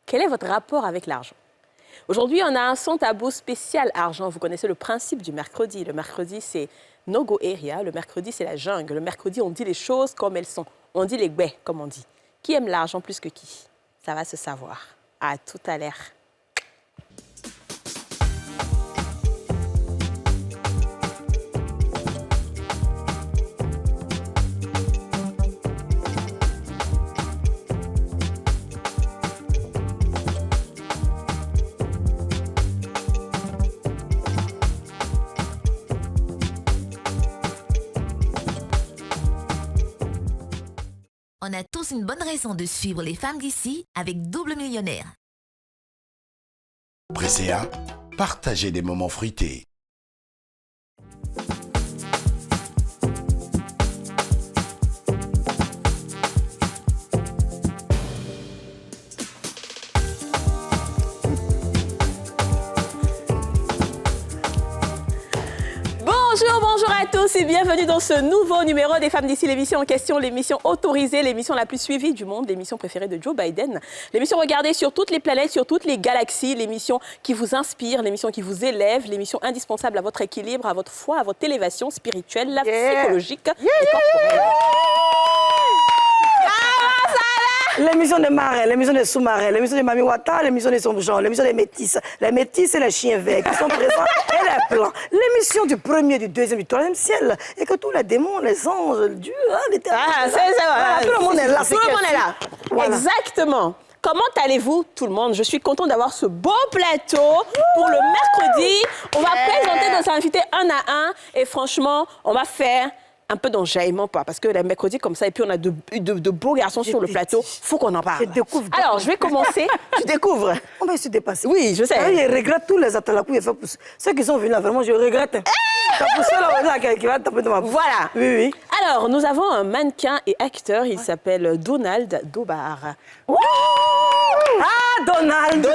Quel est votre rapport avec l'argent? Aujourd'hui, on a un son tabou spécial argent. Vous connaissez le principe du mercredi. Le mercredi, c'est no-go area. Le mercredi, c'est la jungle. Le mercredi, on dit les choses comme elles sont. On dit les gbés, comme on dit. Qui aime l'argent plus que qui? Ça va se savoir. À tout à l'heure. On a tous une bonne raison de suivre les femmes d'ici avec Double Millionnaire. Presséa, partagez des moments fruités. Bonjour à tous et bienvenue dans ce nouveau numéro des Femmes d'ici, l'émission en question, l'émission autorisée, l'émission la plus suivie du monde, l'émission préférée de Joe Biden, l'émission regardée sur toutes les planètes, sur toutes les galaxies, l'émission qui vous inspire, l'émission qui vous élève, l'émission indispensable à votre équilibre, à votre foi, à votre élévation spirituelle, psychologique et corporelle. L'émission des marins, l'émission des sous-marins, l'émission des Mami Wata, l'émission des Sombrons, l'émission des métisses. Les métisses et les chiens verts qui sont présents et les plans. L'émission du premier, du deuxième, du troisième ciel. Et que tous les démons, les anges, Dieu, l'éternel. Tout le monde est là. Tout le monde est là. Voilà. Exactement. Comment allez-vous, tout le monde? Je suis contente d'avoir ce beau plateau pour le mercredi. On va présenter nos invités un à un. Et franchement, on va faire un peu d'enjaillement, parce que les mercredis comme ça, et puis on a de beaux garçons sur le plateau. Faut qu'on en parle. Je découvre. Alors, je vais commencer. Tu découvres. On va se dépasser. Oui, je sais. Je regrette tous les atalakou que j'ai fait pour ceux qui sont venus là. Vraiment, je regrette. T'as poussé là qui va taper dans ma bouche. Voilà. Oui, oui. Alors, nous avons un mannequin et acteur. Il s'appelle Donald Dobar. Ah, Donaldo,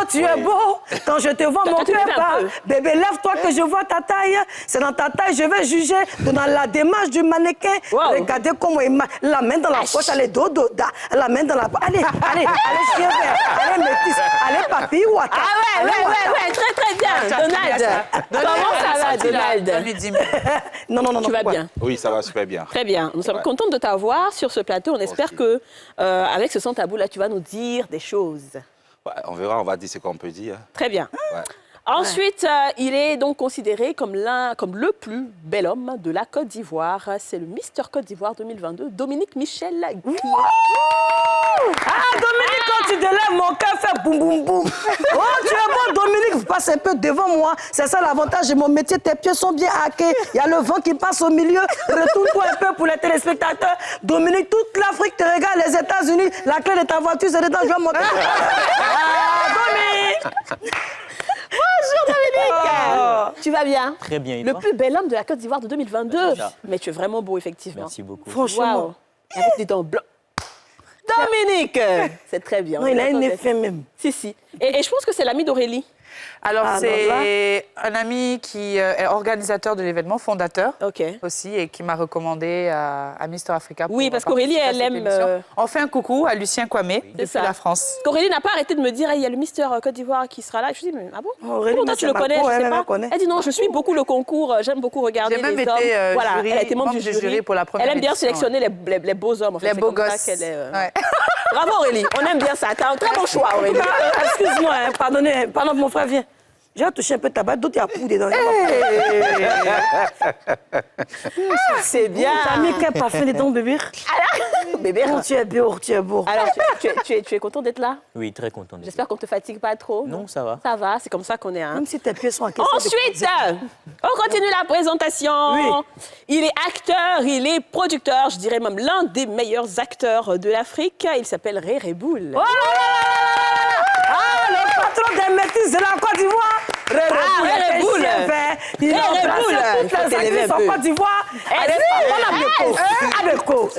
tu es beau. Quand je te vois, mon cœur bat. Bébé, lève-toi que je vois ta taille. C'est dans ta taille, je vais juger. Dans la démarche du mannequin, regardez comment il m'a la main dans la poche, allez, dodo, la main dans la poche. Allez, chien vert, allez, métis, allez, papi, wata. Ah ouais, très bien. Donald, comment ça va, Donald? Non. Tu vas bien? Oui, ça va super bien. Très bien. Nous sommes contents de t'avoir sur ce plateau. On espère que, avec ce son tabou là, tu vas nous dire des choses. Ouais, on verra, on va dire ce qu'on peut dire. Très bien. Ouais. Ensuite, il est donc considéré comme le plus bel homme de la Côte d'Ivoire. C'est le Mister Côte d'Ivoire 2022, Dominique Michel Guillaume. Ah, Dominique, quand tu te lèves, mon cœur fait boum, boum, boum. Oh, tu es bon, Dominique, passe un peu devant moi. C'est ça l'avantage de mon métier, tes pieds sont bien hackés. Il y a le vent qui passe au milieu. Retourne-toi un peu pour les téléspectateurs. Dominique, toute l'Afrique te regarde, les États-Unis. La clé de ta voiture, c'est dedans, je vais monter. Ah, Dominique! Bonjour Dominique. Tu vas bien? Très bien. Le plus bel homme de la Côte d'Ivoire de 2022. Mais tu es vraiment beau, effectivement. Merci beaucoup. Franchement. Wow. Avec des dents blancs. Dominique! C'est très bien. Non, il a un effet même. Si. Et je pense que c'est l'ami d'Aurélie. Alors, c'est un ami qui est organisateur de l'événement, fondateur aussi, et qui m'a recommandé à Mister Africa. Oui, parce qu'Aurélie, elle aime... On fait un coucou à Lucien Kwame, depuis la France. Aurélie n'a pas arrêté de me dire, il y a le Mister Côte d'Ivoire qui sera là. Je lui dis, mais ah bon? Aurélie, comment toi, tu le connais? Je sais pas. Elle dit, non, je suis beaucoup le concours, j'aime beaucoup regarder les hommes. J'ai même été voilà, jury, elle a été membre du jury pour la première Elle aime bien édition, sélectionner les beaux hommes. En fait, les beaux gosses. Bravo Aurélie, on aime bien ça. T'as un très bon choix, Aurélie. Excuse-moi, pardon, mon frère, viens. J'ai touché un peu de tabac, d'autres, il y a poudre dedans. C'est bien. T'as mis quel parfum dedans, bébé? Bébé, tu es beau, tu es beau. Alors, tu es content d'être là? Oui, très content. J'espère qu'on ne te fatigue pas trop. Non, ça va. Ça va, c'est comme ça qu'on est. Même si tes pieds sont encaissés. Ensuite, on continue la présentation. Oui. Il est acteur, il est producteur, je dirais même l'un des meilleurs acteurs de l'Afrique. Il s'appelle Réré Boul. Oh là là! Ah, le patron des métis de la Côte d'Ivoire. Réré Boul. Il a embrassé toutes les actrices en Côte d'Ivoire. Abeko.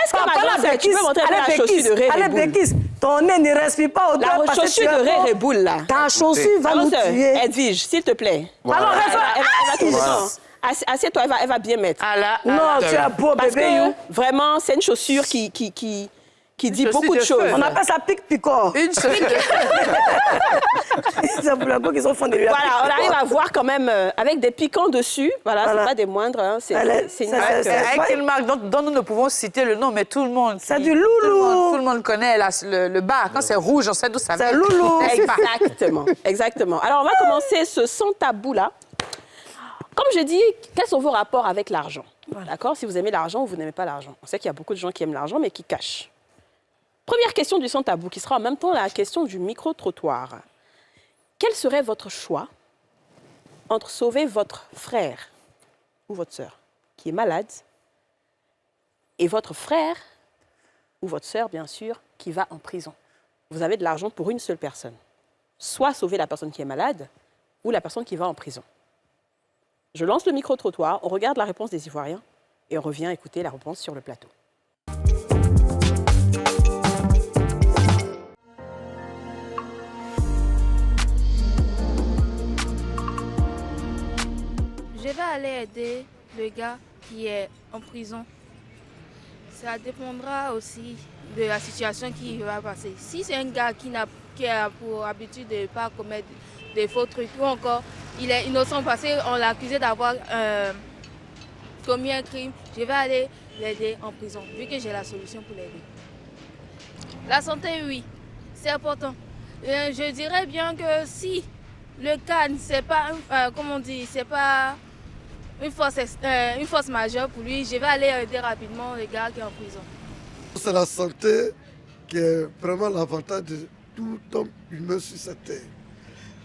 Est-ce que tu peux montrer la chaussure de Réré Boul? Allez, Békis, ton nez ne respire pas autant. La chaussure de Réré Boul, là. Ta chaussure va nous tuer. Edwige, s'il te plaît. Alors, Assieds-toi, elle va bien mettre. Non, tu es beau, Parce bébé. que vraiment, c'est une chaussure qui dit beaucoup de choses. On appelle ça pic-picor. Une chaussure. C'est pour la go qu'ils ont fondé lui. Voilà, on arrive à voir quand même avec des piquants dessus. Voilà, c'est pas des moindres. Hein, c'est une marque. Avec une marque dont nous ne pouvons citer le nom, mais tout le monde. C'est du loulou. Tout le monde connaît le bas. Quand c'est rouge, on sait d'où ça vient. C'est loulou. Exactement, exactement. Alors, on va commencer ce sans tabou là. Comme je dis, quels sont vos rapports avec l'argent? D'accord? Si vous aimez l'argent ou vous n'aimez pas l'argent. On sait qu'il y a beaucoup de gens qui aiment l'argent, mais qui cachent. Première question du sans tabou, qui sera en même temps la question du micro-trottoir. Quel serait votre choix entre sauver votre frère ou votre sœur qui est malade et votre frère ou votre sœur, bien sûr, qui va en prison? Vous avez de l'argent pour une seule personne. Soit sauver la personne qui est malade ou la personne qui va en prison. Je lance le micro-trottoir, on regarde la réponse des Ivoiriens et on revient écouter la réponse sur le plateau. Je vais aller aider le gars qui est en prison. Ça dépendra aussi de la situation qui va passer. Si c'est un gars qui a pour habitude de ne pas commettre des faux trucs ou encore il est innocent parce qu'on l'a accusé d'avoir commis un crime, je vais aller l'aider en prison vu que j'ai la solution pour l'aider. La santé, oui, c'est important. Je dirais bien que si le cas, c'est pas, comment on dit, c'est pas une force majeure pour lui, je vais aller aider rapidement le gars qui est en prison. C'est la santé qui est vraiment l'avantage de tout homme humain sur cette terre.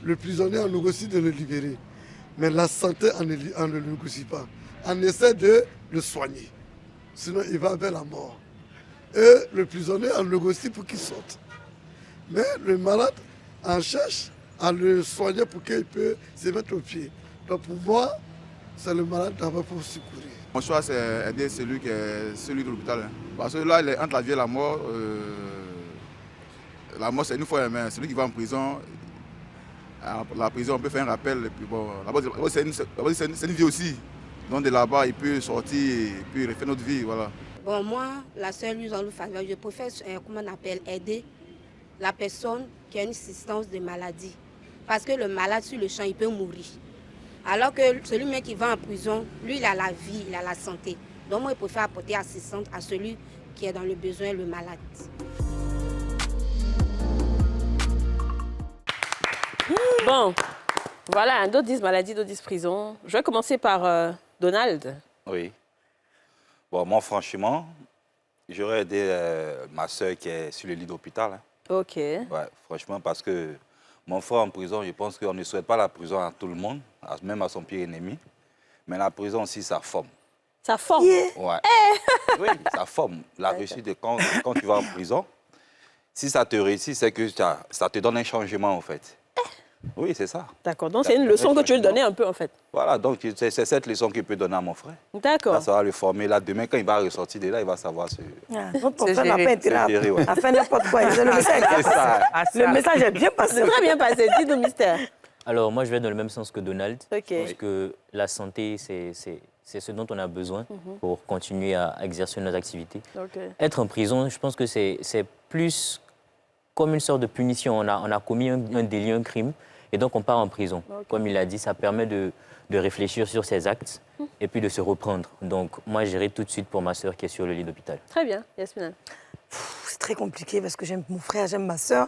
Le prisonnier, on négocie de le libérer. Mais la santé, on ne le négocie pas. On essaie de le soigner. Sinon, il va vers la mort. Et le prisonnier, on négocie pour qu'il sorte. Mais le malade, on cherche à le soigner pour qu'il puisse se mettre au pied. Donc pour moi, c'est le malade d'abord pour secourir. Mon choix, c'est aider celui de l'hôpital. Parce que là, il est entre la vie et la mort. La mort, c'est une fois humaine. Celui qui va en prison, à la prison, on peut faire un rappel. Et puis bon, là-bas, c'est une vie aussi. Donc de là-bas, il peut sortir et puis refaire notre vie. Voilà. Bon, moi, la seule use en faveur, je préfère, comment on appelle, aider la personne qui a une assistance de maladie. Parce que le malade sur le champ, il peut mourir. Alors que celui qui va en prison, lui, il a la vie, il a la santé. Donc moi, je préfère apporter assistance à celui qui est dans le besoin, le malade. Bon, voilà, d'autres disent maladie, d'autres disent prison. Je vais commencer par Donald. Oui. Bon, moi, franchement, j'aurais aidé ma soeur qui est sur le lit d'hôpital. Hein. OK. Ouais, franchement, parce que mon frère en prison, je pense qu'on ne souhaite pas la prison à tout le monde, même à son pire ennemi. Mais la prison aussi, ça forme. Ça forme? Ouais. Oui, ça forme. La réussite de quand tu vas en prison, si ça te réussit, c'est que ça te donne un changement, en fait. Oui, c'est ça. D'accord, donc c'est une leçon que tu veux lui donner un peu, en fait. Voilà, donc c'est cette leçon qu'il peut donner à mon frère. D'accord. Ça va le former. Là, demain, quand il va ressortir de là, il va savoir ce... Ton frère n'a pas été là à faire n'importe quoi. Le message est bien passé. C'est très bien passé. Dis-nous, Mystère. Alors, moi, je vais dans le même sens que Donald. OK. Parce que la santé, c'est ce dont on a besoin pour continuer à exercer nos activités. Okay. Être en prison, je pense que c'est plus comme une sorte de punition. On a commis un délit, un crime, et donc on part en prison. Okay. Comme il a dit, ça permet de réfléchir sur ses actes et puis de se reprendre. Donc, moi, j'irai tout de suite pour ma sœur qui est sur le lit d'hôpital. Très bien, Yasmina. C'est très compliqué parce que j'aime mon frère, j'aime ma sœur.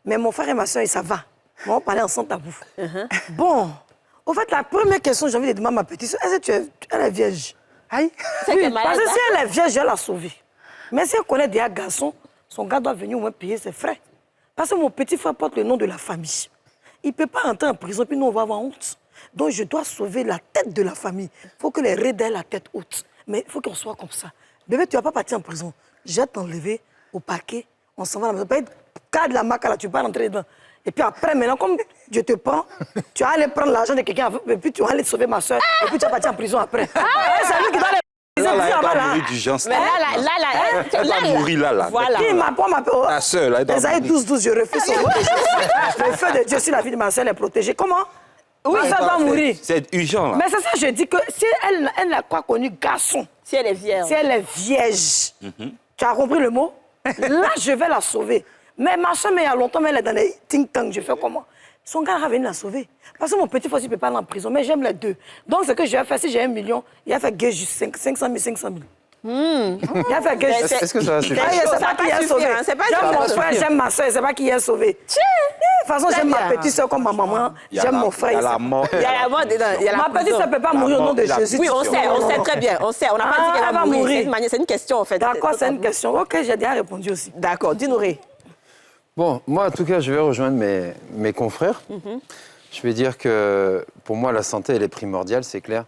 Mais mon frère et ma sœur, ça va. On va parler ensemble tabou. Bon, au fait, la première question, j'ai envie de demander à ma petite sœur, est-ce que elle est vierge? Aïe. Oui, parce que si elle est vierge, je vais la sauver. Mais si elle connaît des garçons, son gars doit venir au moins payer ses frais. Parce que mon petit frère porte le nom de la famille. Il ne peut pas entrer en prison, puis nous, on va avoir honte. Donc, je dois sauver la tête de la famille. Il faut que les raies aient la tête haute. Mais il faut qu'on soit comme ça. Bébé, tu ne vas pas partir en prison. Je vais t'enlever au parquet. On s'en va à la maison. Pas être de la maca, là, tu ne peux pas rentrer dedans. Et puis après, maintenant, comme je te prends, tu vas aller prendre l'argent de quelqu'un, et puis tu vas aller sauver ma soeur, et puis tu vas partir en prison après. C'est lui qui doit aller. Là, elle doit mourir d'urgence. Mais Elle va mourir là. Voilà. Qui m'apprend ma peur? Ta soeur, là, elle doit mourir. Les années 12-12, je refuse son protégé. Le feu de Dieu sur la vie de ma soeur est protégée. Comment? Oui, ça doit mourir. C'est urgent, là. Mais c'est ça, je dis que si elle n'a pas connu garçon, si elle est vierge, tu as compris le mot? Là, je vais la sauver. Mais ma soeur, il y a longtemps, mais elle est dans les ting-tang. Je fais comment? Son gars va venir la sauver. Parce que mon petit frère, il ne peut pas aller en prison, mais j'aime les deux. Donc, ce que je vais faire, si j'ai 1 million, il a fait gage juste 500 000. Il a fait gage. Est-ce que ça va suffire? C'est pas qui a sauvé. J'aime mon frère, j'aime ma soeur, c'est pas qui a sauvé. De toute façon, j'aime ma petite soeur comme ma maman. J'aime mon frère. Il y a la mort. Il y a la mort dedans. Ma petite soeur ne peut pas mourir au nom de Jésus. Oui, on sait très bien. On sait. On n'a pas dit qu'elle va mourir. C'est une question, en fait. D'accord, c'est une question. OK, j'ai déjà répondu aussi. D'accord, dis-nous. Bon, moi, en tout cas, je vais rejoindre mes confrères. Je vais dire que, pour moi, la santé, elle est primordiale, c'est clair.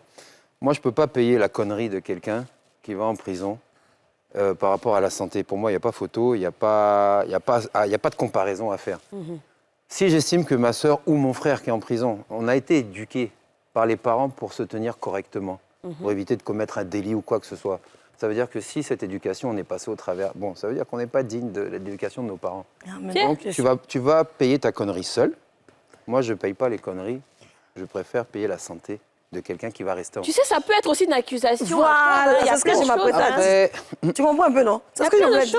Moi, je ne peux pas payer la connerie de quelqu'un qui va en prison par rapport à la santé. Pour moi, il n'y a pas photo, il n'y a pas de comparaison à faire. Si j'estime que ma sœur ou mon frère qui est en prison, on a été éduqués par les parents pour se tenir correctement, pour éviter de commettre un délit ou quoi que ce soit, ça veut dire que si cette éducation, on est passé au travers... Bon, ça veut dire qu'on n'est pas digne de l'éducation de nos parents. Donc, tu vas payer ta connerie seule. Moi, je ne paye pas les conneries. Je préfère payer la santé de quelqu'un qui va rester en... Tu sais, ça peut être aussi une accusation. Voilà, c'est ce que je m'appelle. Tu comprends un peu, non? C'est ce que je veux dire.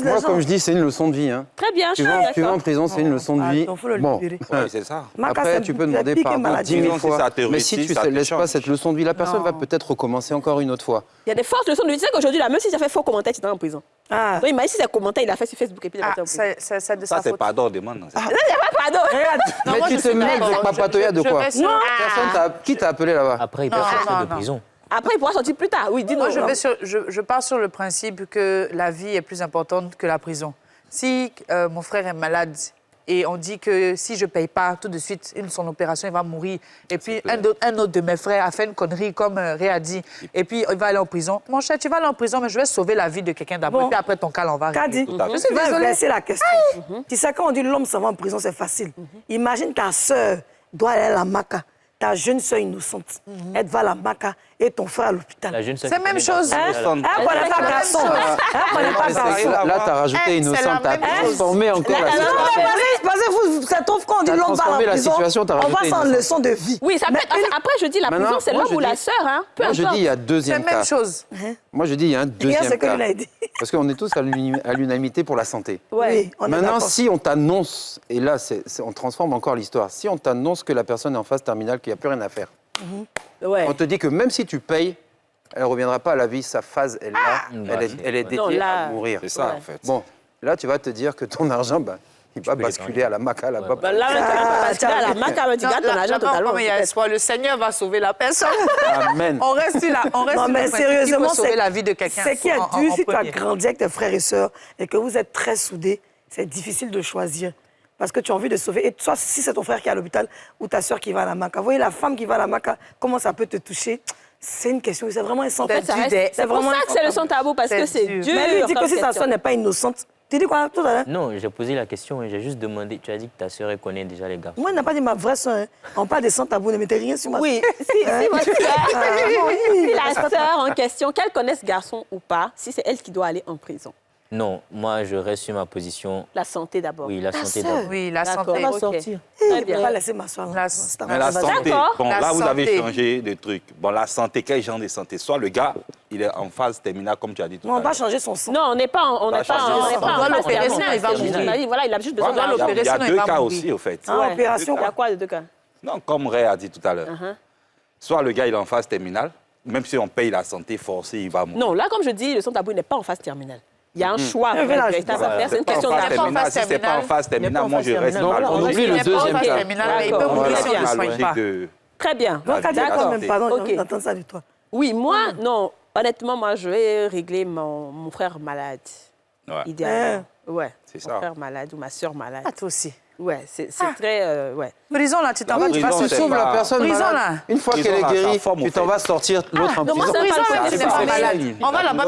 Moi, comme je dis, c'est une leçon de vie. Hein. Très bien, tu vas en prison, c'est une leçon de vie. Bon, c'est ça. Après, tu peux demander pardon 10 000 fois. Mais si tu ne laisses pas cette leçon de vie, la personne va peut-être recommencer encore une autre fois. Il y a des fortes leçons de vie. Tu sais qu'aujourd'hui, même si tu as fait faux commentaire, tu es en prison. Donc, imagine si tu as commenté, il a fait sur Facebook et puis il a été en prison. Ça, c'est pardon, demande. Non, il n'y a pas pardon. Mais tu te mêles de papatoya de quoi? Qui t'a appelé là-bas? Après, il peut sortir de prison. Après, il pourra sortir plus tard. Oui, dis-nous. Moi, je pars sur le principe que la vie est plus importante que la prison. Si mon frère est malade et on dit que si je ne paye pas tout de suite son opération, il va mourir, et puis un autre de mes frères a fait une connerie, comme Ré a dit, et puis il va aller en prison. Mon cher, tu vas aller en prison, mais je vais sauver la vie de quelqu'un d'abord, et puis après ton cas, on va régler. Je suis désolée. C'est la question. Tu sais, quand on dit l'homme s'en va en prison, c'est facile. Imagine ta sœur doit aller à la Maca. Ta jeune soeur innocente, elle va à la Maca et ton frère à l'hôpital. C'est la même chose. Elle connaît pas garçon. Là, tu as rajouté innocente, tu as transformé encore la situation. Parce que ça trouve quand on dit l'homme va en prison, on va sans leçon de vie. Oui, ça peut être... Après, je dis la prison, c'est l'homme ou la sœur. Moi, je dis il y a deuxième cas. C'est la même chose. Moi, je dis il y a un deuxième cas. Dit. Parce qu'on est tous à l'unanimité pour la santé. Oui, maintenant, si on t'annonce, et là, on transforme encore l'histoire, si on t'annonce que la personne est en phase terminale, qu'il n'y a plus rien à faire, on te dit que même si tu payes, elle ne reviendra pas à la vie, sa phase est là, elle est dédiée à mourir. C'est ça, en fait. Bon, là, tu vas te dire que ton argent, il va basculer à la Maca là-bas. Là, tu vas basculer à la Maca, tu gardes ton argent totalement. Mais il y a espoir, le Seigneur va sauver la personne. Amen. On reste là, non, mais sérieusement, sauver la vie de quelqu'un. C'est qui a dû, si tu as grandi avec tes frères et sœurs et que vous êtes très soudés, c'est difficile de choisir. Parce que tu as envie de sauver. Et soit si c'est ton frère qui est à l'hôpital ou ta sœur qui va à la Maca. Vous voyez, la femme qui va à la Maca, comment ça peut te toucher? C'est une question, c'est vraiment essentiel. C'est pour ça que c'est le son tabou, parce que c'est dur. Mais lui dit que si ta sœur n'est pas innocente, tu dis quoi tout à l'heure? Non, j'ai posé la question et j'ai juste demandé. Tu as dit que ta sœur connaît déjà les garçons. Moi, elle n'a pas dit ma vraie sœur. Hein. On parle des sans tabous, ne mettez rien sur moi. Oui, si la sœur en question, qu'elle connaisse garçon ou pas, si c'est elle qui doit aller en prison. Non, moi, je reste sur ma position. La santé d'abord. Oui, la santé d'abord. Oui, la santé. Elle va sortir. Je ne vais pas laisser ma soeur. Mais la santé, bon, là, vous avez changé de truc. Bon, la santé, quel genre de santé? Soit le gars, il est en phase terminale, comme tu as dit tout à l'heure. On va changer son sang. Non, on n'est pas en phase terminale. Il va mourir. Voilà, il a juste besoin de l'opérer. Il y a deux cas aussi, au fait. Opération. Il y a quoi de deux cas? Non, comme Ray a dit tout à l'heure. Soit le gars, il est en phase terminale, même si on paye la santé forcée, il va mourir. Non, là, comme je dis, le son tabou n'est pas en phase terminale. Il y a un choix véritable à faire. C'est une question d'argent. Si ce n'est pas en phase terminale, moi, je reste mal. On oublie le deuxième cas. Il peut mourir si on ne soigne pas. Très bien. Donc, pardon, j'ai envie d'entendre ça de toi. Oui, moi, non. Honnêtement, moi, je vais régler mon frère malade. Idéalement. Ouais. C'est ça. Mon frère malade ou ma soeur malade. Ah, toi aussi. Ouais, c'est très... ouais. Prison, là, tu t'en vas, tu vas se sauver la personne prison, malade. là. Une fois qu'elle est guérie, tu t'en vas sortir l'autre en prison. C'est pas malade. On va là-bas,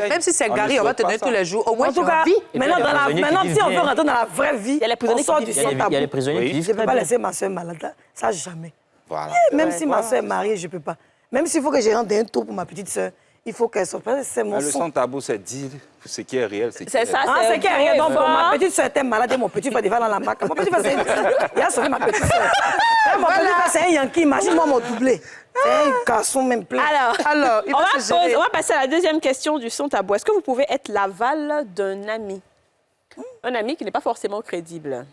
même si c'est Gary, on va te donner tous les jours. Au moins, en tout cas, maintenant, si on veut rentrer dans la vraie vie, on sort du sang tabou. Il y a les prisonniers qui vivent. Je ne peux pas laisser ma soeur malade. Ça, jamais. Voilà. Même si ma soeur est mariée, je ne peux pas. Même s'il faut que je rentre un tour pour ma petite soeur, Il faut qu'elle soit... C'est mon Mais le son. sans tabou, c'est dire ce qui est réel. C'est ça, Ah, c'est qui est rien. Donc, vrai, ma ça. petite soeur était malade et mon petit frère devait dans la marque. Mon petit frère, il a sauvé ma petite soeur. Mon petit frère, c'est un Yankee. Imagine-moi mon doublé. C'est un garçon même plein. Alors, il on va va, se gérer. on va passer à la deuxième question du son tabou. Est-ce que vous pouvez être l'aval d'un ami? Un ami qui n'est pas forcément crédible.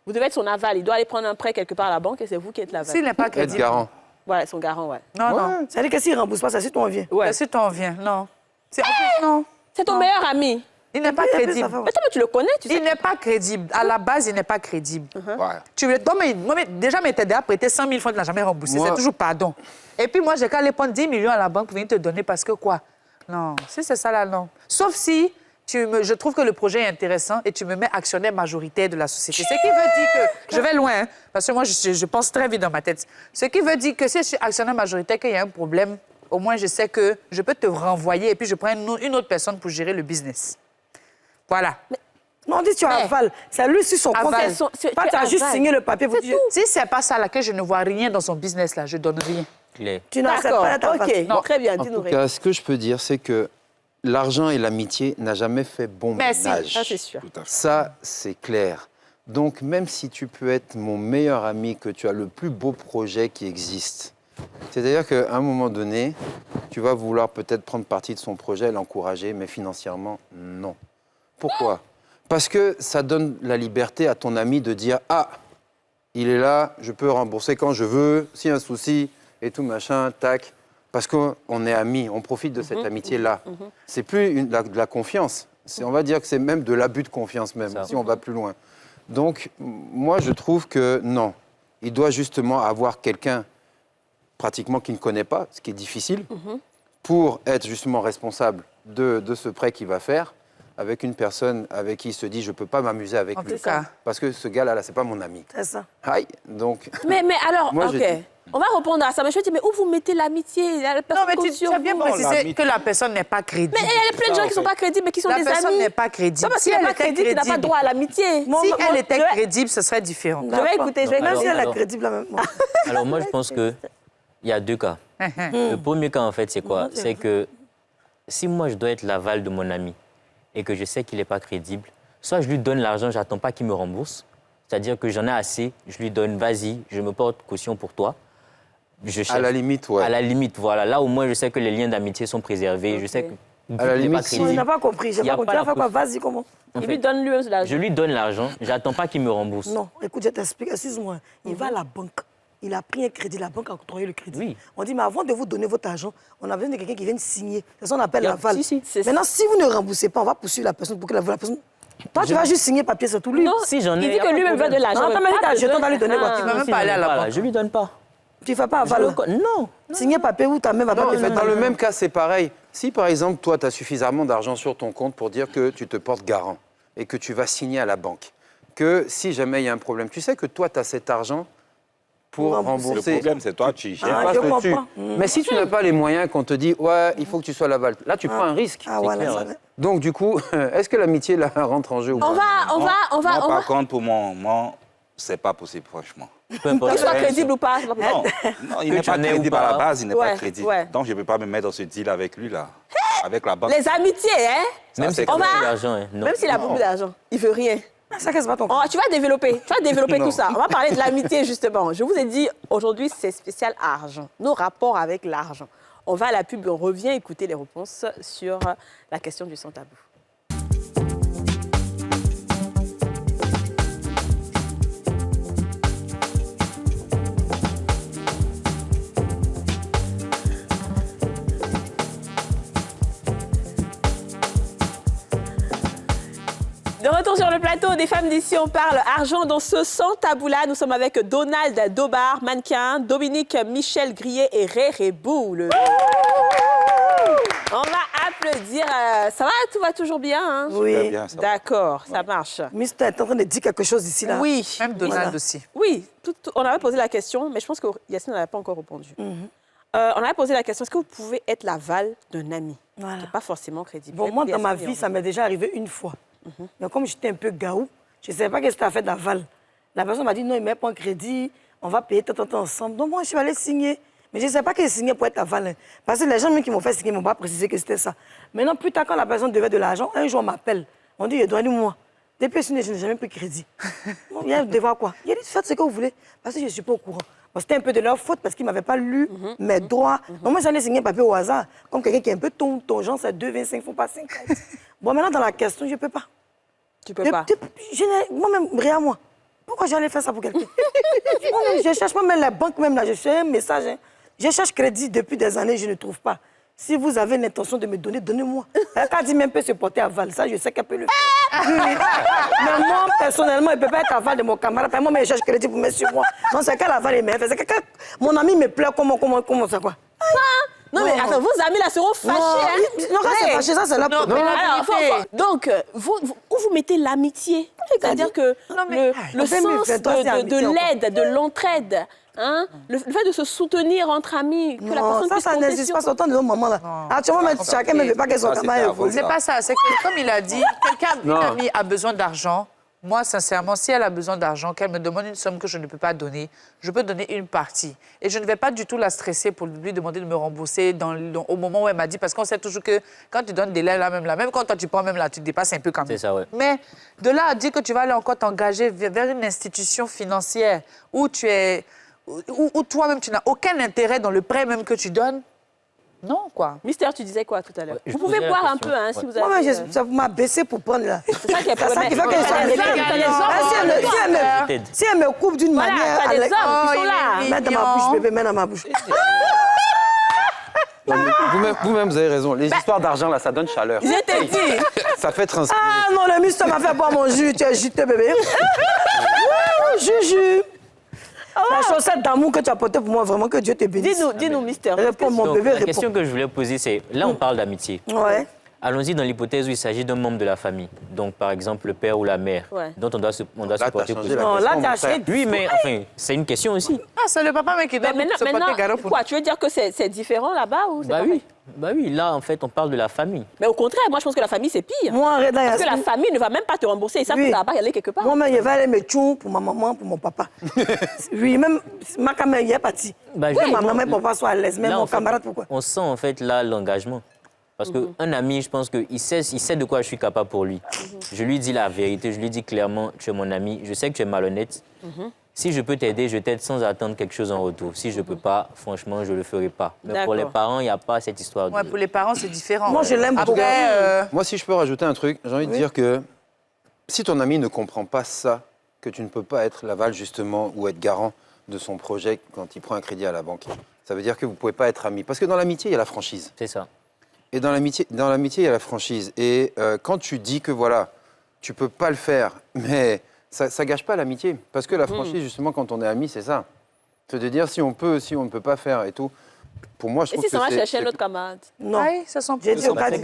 Vous devez être son aval. Il doit aller prendre un prêt quelque part à la banque et c'est vous qui êtes l'aval. S'il n'est pas Être crédible. garant. Voilà, son garant, ouais. Non, non. Ça veut dire que s'il ne rembourse pas, ça, si toi on vient. Ouais. Si t'en viens, non. En plus, non. C'est ton meilleur ami. Il n'est pas Mais crédible. Mais toi, tu le connais, tu sais. Il n'est pas crédible. À la base, il n'est pas crédible. Ouais. Tu veux... non, mais déjà, mais t'as déjà prêté 100 000 francs, tu n'as jamais remboursé. Moi- C'est toujours pardon. Et puis moi, j'ai qu'à aller prendre 10 millions à la banque pour venir te donner parce que quoi? Non, si c'est ça là, non. Sauf si je trouve que le projet est intéressant et tu me mets actionnaire majoritaire de la société. Ce qui veut dire que... Je vais loin, hein, parce que moi, je pense très vite dans ma tête. Ce qui veut dire que si je suis actionnaire majoritaire, qu'il y a un problème, au moins je sais que je peux te renvoyer et puis je prends une autre personne pour gérer le business. Voilà. Non, on dit tu avales. C'est lui sur son compte. Aval. Pas tu as juste signé le papier. Vous dites, Si c'est pas ça là, que je ne vois rien dans son business là, je donne rien. Clair. tu n'acceptes D'accord, pas d'être aval. ok. Non. Très bien, En dis-nous. tout cas, ce que je peux dire, c'est que l'argent et l'amitié n'a jamais fait bon Merci. ménage. Ça, c'est sûr. Tout à fait. Ça, c'est clair. Donc, même si tu peux être mon meilleur ami, que tu as le plus beau projet qui existe, c'est-à-dire qu'à un moment donné, tu vas vouloir peut-être prendre partie de son projet, l'encourager, mais financièrement, non. Pourquoi? Parce que ça donne la liberté à ton ami de dire « Ah, il est là, je peux rembourser quand je veux, s'il y a un souci, et tout, machin, tac. » Parce qu'on est amis, on profite de cette amitié-là. C'est plus de la confiance. On va dire que c'est même de l'abus de confiance, même, Ça. si on va plus loin. Donc, moi, je trouve que non. Il doit justement avoir quelqu'un pratiquement qu'il ne connaît pas, ce qui est difficile, pour être justement responsable de ce prêt qu'il va faire avec une personne avec qui il se dit je ne peux pas m'amuser avec En lui. tout cas. Parce que ce gars-là, c'est pas mon ami. C'est ça. Aïe, donc... Mais alors, Moi, ok. j'ai- On va répondre à ça. Mais je te dis, mais où vous mettez l'amitié? La Non, personne mais compte tu sur as bien vous. précisé que la personne n'est pas crédible. Mais il y a plein de gens qui ne sont pas crédibles, mais qui sont La des personne amis. n'est pas crédible. C'est pas parce Si qu'il n'est elle pas était crédible qu'il n'a pas crédible. droit à l'amitié. Si elle était je vais- crédible, ce serait différent. Je vais écouter, je vais Même si elle est alors- crédible, là, même. Alors moi, je pense qu'il y a deux cas. Le premier cas, en fait, c'est quoi? C'est que si moi, je dois être l'aval de mon ami et que je sais qu'il n'est pas crédible, soit je lui donne l'argent, je n'attends pas qu'il me rembourse. C'est-à-dire que j'en ai assez, je lui donne, vas-y, je me porte caution pour toi. Je À la limite, ouais. À la limite, voilà. Là, au moins, je sais que les liens d'amitié sont préservés. Je sais que... À la il n'est limite, pas si- Il crédible. n'a pas compris. J'ai Il y a pas compris. pas Tu la vas faire quoi? preuve. Vas-y, comment? En Il fait, lui donne lui l'argent. je lui donne l'argent, j'attends pas qu'il me rembourse. Non, écoute, je t'explique. Excuse-moi. Il va à la banque. Il a pris un crédit. La banque a octroyé le crédit. Oui. On dit, mais avant de vous donner votre argent, on a besoin de quelqu'un qui vienne signer. C'est ça qu'on appelle Il y a- l'aval. si, c'est- Maintenant, si vous ne remboursez pas, on va poursuivre la personne pour que la personne... Toi, tu vas juste signer papier, c'est tout. Lui, Non, Si j'en ai, il y dit a que pas de lui-même veut de problème. l'argent. Non, mais attends, mais pas t'as besoin. jeton dans lui donner quoi? Ah. Tu vas même Si pas j'en aller ai à la pas, là, banque. je lui donne pas. ne fais pas Je aval. le- Non. Signer papier ou ta main va pas Non, te mais faire dans le mal. même cas, c'est pareil. Si, par exemple, toi, tu as suffisamment d'argent sur ton compte pour dire que tu te portes garant et que tu vas signer à la banque, que si jamais il y a un problème, tu sais que toi, tu as cet argent pour Pour Le rembourser. problème, c'est toi, tu Et Ah, passe je dessus. comprends. Mais si tu n'as pas les moyens qu'on te dit, ouais, il faut que tu sois l'aval, là, tu prends un risque. Ah, voilà, clair, ça ouais. va. Donc, du coup, est-ce que l'amitié, là, rentre en jeu ou pas? On va. Par contre, pour moi, c'est pas possible, franchement. Peu importe. Qu'il soit crédible ou pas, c'est pas possible. Non, il Que n'est tu pas en aies ou crédible à pas. la base, il n'est Ouais, pas crédible. ouais. Donc, je ne peux pas me mettre dans ce deal avec lui, là. Avec la banque. Les amitiés, hein? Même c'est si tu as on va- de l'argent, hein, non. Même s'il a beaucoup d'argent, il veut rien. Ça, qu'est-ce que c'est pas ton Tu vas développer Non. tout ça. On va parler de l'amitié, justement. Je vous ai dit, aujourd'hui, c'est spécial argent. Nos rapports avec l'argent. On va à la pub, on revient écouter les réponses sur la question du sans tabou. De retour sur le plateau des femmes d'ici, on parle argent dans ce sans tabou-là. Nous sommes avec Donald Dobar, mannequin, Dominique Michel Grillet et Réré Boule. On va applaudir. Ça va, tout va toujours bien, hein? Oui. Super bien, ça va. D'accord, ça marche. Mister est en train de dire quelque chose ici, là. Oui. Même Donald Voilà. aussi. Oui, on avait posé la question, mais je pense que Yacine n'avait pas encore répondu. On avait posé la question, est-ce que vous pouvez être l'aval d'un ami Voilà. qui n'est pas forcément crédible? Bon, moi, dans ma Yacine, vie, ça m'est déjà arrivé une fois. Mais comme j'étais un peu gaou, je ne savais pas qu'est-ce que c'était à faire d'aval. La personne m'a dit, non, il ne met pas en crédit, on va payer tant ensemble. Donc, moi, je suis allée signer. Mais je ne sais pas qu'il signait pour être aval. Hein. Parce que les gens même qui m'ont fait signer ne m'ont pas précisé que c'était ça. Maintenant, plus tard, quand la personne devait de l'argent, un jour on m'appelle. On dit, dois-lui-moi. Depuis je n'ai jamais pris crédit. Il y a devoir quoi? Il a dit, faites ce que vous voulez. Parce que je ne suis pas au courant. Bon, c'était un peu de leur faute parce qu'ils ne m'avaient pas lu mes droits. Donc, moi, j'allais signer un papier au hasard. Comme quelqu'un qui est un peu ton genre, c'est 2,25, il ne faut pas 50. Bon, maintenant, dans la question, je ne peux pas. Tu peux pas. Moi-même, rien à moi. Pourquoi j'allais faire ça pour quelqu'un? Moi-même, je cherche même la banque, même là, je cherche un message. Hein. Je cherche crédit depuis des années, je ne trouve pas. Si vous avez l'intention de me donner, donnez-moi. Elle a dit même peut se porter aval, ça, je sais qu'elle peut le faire. Oui. Mais moi, personnellement, elle ne peut pas être aval de mon camarade. Moi, je cherche crédit pour mettre sur moi. Non, c'est qu'elle aval et me fait. C'est que mon ami me plaît, comment ça, quoi? Non, mais attends, vos amis là seront fâchés. Non, quand c'est fâché, ça, c'est là pour... Donc, où vous mettez l'amitié? C'est-à-dire que le sens de l'aide, de l'entraide, hein? Le fait de se soutenir entre amis, que la personne puisse ça n'existe pas, autant de nos mamans là. Actuellement, chacun ne veut pas que son camarade évolue. C'est pas ça, c'est que comme il a dit, une amie a besoin d'argent. Moi, sincèrement, si elle a besoin d'argent, qu'elle me demande une somme que je ne peux pas donner, je peux donner une partie. Et je ne vais pas du tout la stresser pour lui demander de me rembourser au moment où elle m'a dit, parce qu'on sait toujours que quand tu donnes des lettres là, même quand toi tu prends même là, tu te dépasses un peu quand même. C'est ça, ouais. Mais de là à dire que tu vas aller encore t'engager vers une institution financière où où toi-même tu n'as aucun intérêt dans le prêt même que tu donnes, non, quoi. Mister, tu disais quoi tout à l'heure? Vous pouvez boire un peu, hein, si vous avez... Moi, ça m'a baissé pour prendre là. C'est ça qui est ça qui fait que si elle me coupe d'une manière... T'as des hommes qui sont là. Mets dans ma bouche, bébé, mets dans ma bouche. Vous-même, vous avez raison. Les histoires d'argent, là, ça donne chaleur. Je t'ai dit. Ça fait transpirer. Ah non, le mister m'a fait boire mon jus. Tu es juteux, bébé. Juju. La chaussette d'amour que tu as portée pour moi, vraiment, que Dieu te bénisse. Dis-nous, mister. Réponds, mon bébé, La réponds. question que je voulais poser, c'est, là, on parle d'amitié. Ouais. Allons-y dans l'hypothèse où il s'agit d'un membre de la famille. Donc, par exemple, le père ou la mère, dont on doit se porter pour Non, là, tu as changé. Oui, mais enfin, c'est une question aussi. Ah, c'est le papa même qui doit se porter garant pour quoi, tu veux dire que c'est différent là-bas ou c'est pareil? Bah oui, là, en fait, on parle de la famille. Mais au contraire, moi, je pense que la famille, c'est pire. Moi, arrête là. Parce que la famille ne va même pas te rembourser. Ils savent que ça va pas y aller quelque part. Moi-même, je vais aller me tchou pour ma maman, pour mon papa. Oui, même ma caméra, il est parti. Que ma maman et mon papa soient à l'aise. Même mon camarade, pourquoi? On sent, en fait, là, l'engagement. Parce qu'un ami, je pense qu'il sait de quoi je suis capable pour lui. Je lui dis la vérité, je lui dis clairement, tu es mon ami, je sais que tu es malhonnête. Si je peux t'aider, je t'aide sans attendre quelque chose en retour. Si je ne peux pas, franchement, je ne le ferai pas. Mais pour les parents, il n'y a pas cette histoire. Ouais, pour les parents, c'est différent. Moi, je l'aime beaucoup. Moi, si je peux rajouter un truc, j'ai envie de dire que si ton ami ne comprend pas ça, que tu ne peux pas être l'aval, justement, ou être garant de son projet quand il prend un crédit à la banque, ça veut dire que vous ne pouvez pas être amis. Parce que dans l'amitié, il y a la franchise. C'est ça. Et dans l'amitié, il y a la franchise. Et quand tu dis que, voilà, tu ne peux pas le faire, mais... Ça ne gâche pas l'amitié. Parce que la franchise, justement, quand on est amis, c'est ça. C'est de dire si on peut, si on ne peut pas faire et tout. Pour moi, je trouve que c'est... Et si ça va chercher l'autre camarade? Non. Oui, ça sent J'ai dit au Kadi.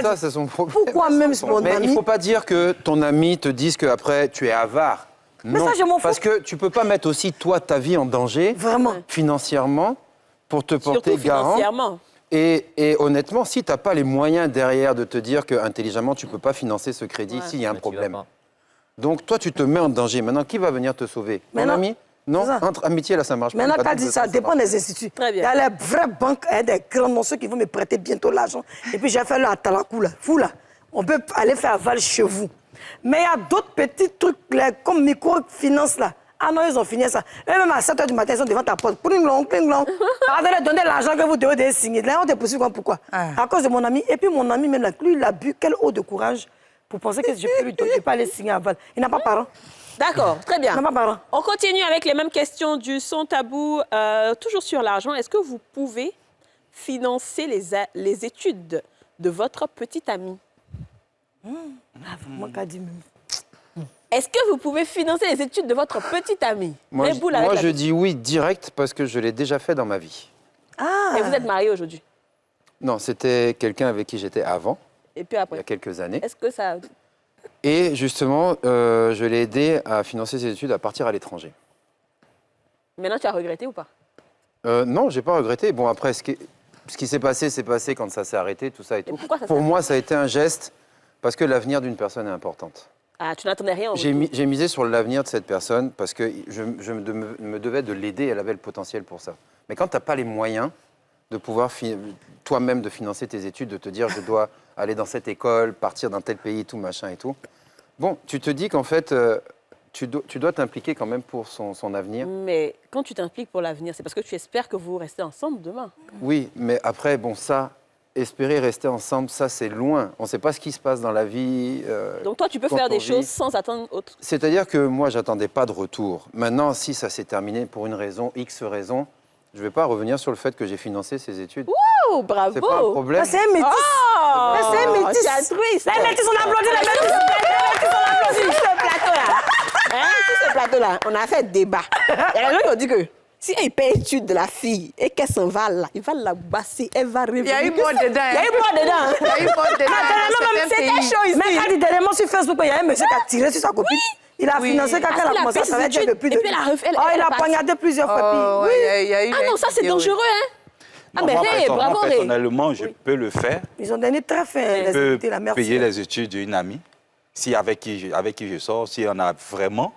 Ça, c'est son problème. Pourquoi même mon Mais ami? il ne faut pas dire que ton ami te dise qu'après, tu es avare. Mais non, ça, je m'en fous. parce que tu ne peux pas mettre aussi, toi, ta vie en danger. Vraiment. Financièrement, pour te porter Surtout garant. financièrement. Et honnêtement, si tu n'as pas les moyens derrière de te dire qu'intelligemment, tu ne peux pas financer ce crédit, s'il y a un problème. Donc, toi, tu te mets en danger. Maintenant, qui va venir te sauver? Ton ami? Non, entre amitié, là, ça marche pas. Maintenant, Kadi, ça dépend des instituts. Très bien. Il y a les vraies banques, des grands noms, ceux qui vont me prêter bientôt l'argent. Et puis, j'ai fait le atalakou, là. Fou, là. On peut aller faire aval chez vous. Mais il y a d'autres petits trucs, là, comme microfinance, là. Ah non, ils ont fini ça. Même à 7 h du matin, ils sont devant ta porte. Pling-long, pling-long. Pardonnez, donnez l'argent que vous devez signer. Là, on te poursuit pourquoi? À cause de mon ami. Et puis, mon ami, même là, lui, il a bu. Quel eau de courage pour penser que je peux lui donner, je peux aller signer à Val. Il n'a pas parent. D'accord, très bien. Il n'a pas parent. On continue avec les mêmes questions du son tabou, toujours sur l'argent. Est-ce que vous pouvez financer les études de votre petit ami? Vraiment, Kadi, même. Est-ce que vous pouvez financer les études de votre petit ami? Moi, je dis oui direct parce que je l'ai déjà fait dans ma vie. Et vous êtes marié aujourd'hui? Non, c'était quelqu'un avec qui j'étais avant. Et puis après? Il y a quelques années. Est-ce que ça... Et justement, je l'ai aidé à financer ses études à partir à l'étranger. Maintenant, tu as regretté ou pas? Non, j'ai pas regretté. Bon, après, ce qui s'est passé quand ça s'est arrêté, tout ça et tout. Pour moi, ça a été un geste parce que l'avenir d'une personne est importante. Ah, tu n'attendais rien? J'ai misé sur l'avenir de cette personne parce que je me devais de l'aider. Elle avait le potentiel pour ça. Mais quand tu n'as pas les moyens de pouvoir toi-même de financer tes études, de te dire je dois aller dans cette école, partir dans tel pays, tout machin et tout, bon, tu te dis qu'en fait, tu dois t'impliquer quand même pour son avenir. Mais quand tu t'impliques pour l'avenir, c'est parce que tu espères que vous restez ensemble demain. Oui, mais après, bon, ça, espérer rester ensemble, ça, c'est loin. On ne sait pas ce qui se passe dans la vie. Donc toi, tu peux faire des choses sans attendre autre. C'est-à-dire que moi, j'attendais pas de retour. Maintenant, si ça s'est terminé pour une raison, X raison, je ne vais pas revenir sur le fait que j'ai financé ses études. Ouh, bravo! C'est pas un problème. C'est un métis. Oh, c'est un métis. c'est altruiste. Les métis, on applaudit, les métis, on applaudit. Sur ce plateau-là, sur ce plateau-là, on a fait débat. Il y a des gens qui ont dit que si il paye l'étude de la fille et qu'elle s'en va là, il va la basser, elle va revenir. Il y a eu mort dedans. Il y a eu mort dedans. Il y a eu mort dedans. C'était chaud ici. Mais quand dernièrement sur Facebook, il y a un monsieur qui a tiré sur sa copine. Il a financé quand elle a commencé à travailler depuis et puis il a poignardé plusieurs fois. Oui, il y a eu ah non, ça c'est dangereux, hein. Non, moi, bravo, Ré. personnellement, je peux le faire. Ils ont donné très fin. Je peux payer les études d'une amie, si avec qui je sors, si on a vraiment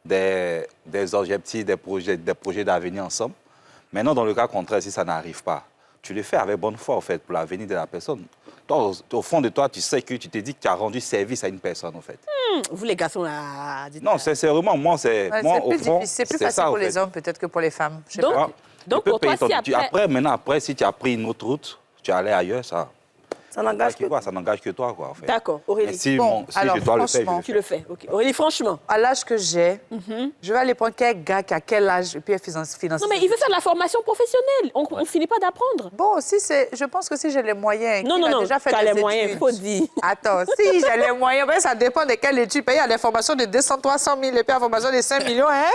des objectifs, des projets d'avenir ensemble. Maintenant, dans le cas contraire, si ça n'arrive pas, tu le fais avec bonne foi, en fait, pour l'avenir de la personne. Toi, au fond de toi, tu sais que tu t'es dit que tu as rendu service à une personne, en fait. Vous, les garçons, là... Non, sincèrement, moi, au fond, c'est plus facile pour les hommes, peut-être, que pour les femmes. Je sais pas. Donc, pour toi, si après, si tu as pris une autre route, tu es allé ailleurs, ça n'engage que toi, quoi, en fait. D'accord, Aurélie. Mais si je dois le faire, tu le fais. Okay. Aurélie, franchement. À l'âge que j'ai, je vais aller prendre quel gars qui a quel âge et puis elle finance. Non, mais il veut faire de la formation professionnelle. On ne finit pas d'apprendre. Bon, je pense que si j'ai les moyens. Non, déjà fait tu as les études, moyens, il faut dire. Attends, si j'ai les moyens, ben, ça dépend de quelle étude. Il y a des formations de 200, 300 000 et puis la formation de 5 millions, hein?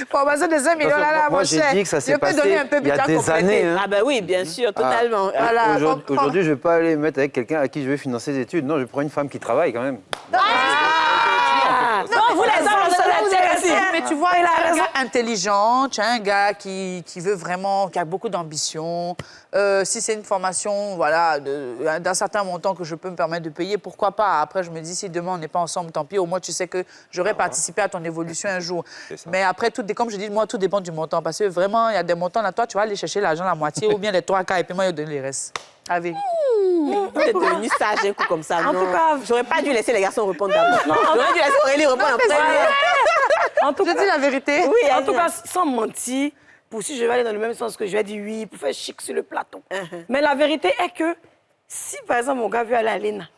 Formation de 5 millions, là, moi, j'ai dit que ça s'est passé il y a des années. Ah ben oui, bien sûr, totalement. Voilà. Aujourd'hui, je ne vais pas aller mettre avec quelqu'un à qui je vais financer des études. Non, je prends une femme qui travaille quand même. Non, vous les hommes, vous êtes mais tu vois, il a un gars intelligent, tu as un gars qui veut vraiment, qui a beaucoup d'ambition. Si c'est une formation, voilà, d'un certain montant que je peux me permettre de payer, pourquoi pas? Après, je me dis, si demain on n'est pas ensemble, tant pis. Au moins, tu sais que j'aurais participé à ton évolution un jour. Mais après, comme je dis, moi, tout dépend du montant. Parce que vraiment, il y a des montants là, toi, tu vas aller chercher l'argent la moitié ou bien les 3 quarts et puis moi, je vais donner les restes. Avec. Vous êtes devenu sage un coup comme ça. En tout cas, j'aurais pas dû laisser les garçons répondre d'abord. J'aurais dû laisser Aurélie répondre après. En tout cas, je dis la vérité. Oui, en tout cas, sans mentir, pour si je vais aller dans le même sens que je vais dire oui, pour faire chic sur le plateau. Mais la vérité est que si, par exemple, mon gars veut aller à l'ENA,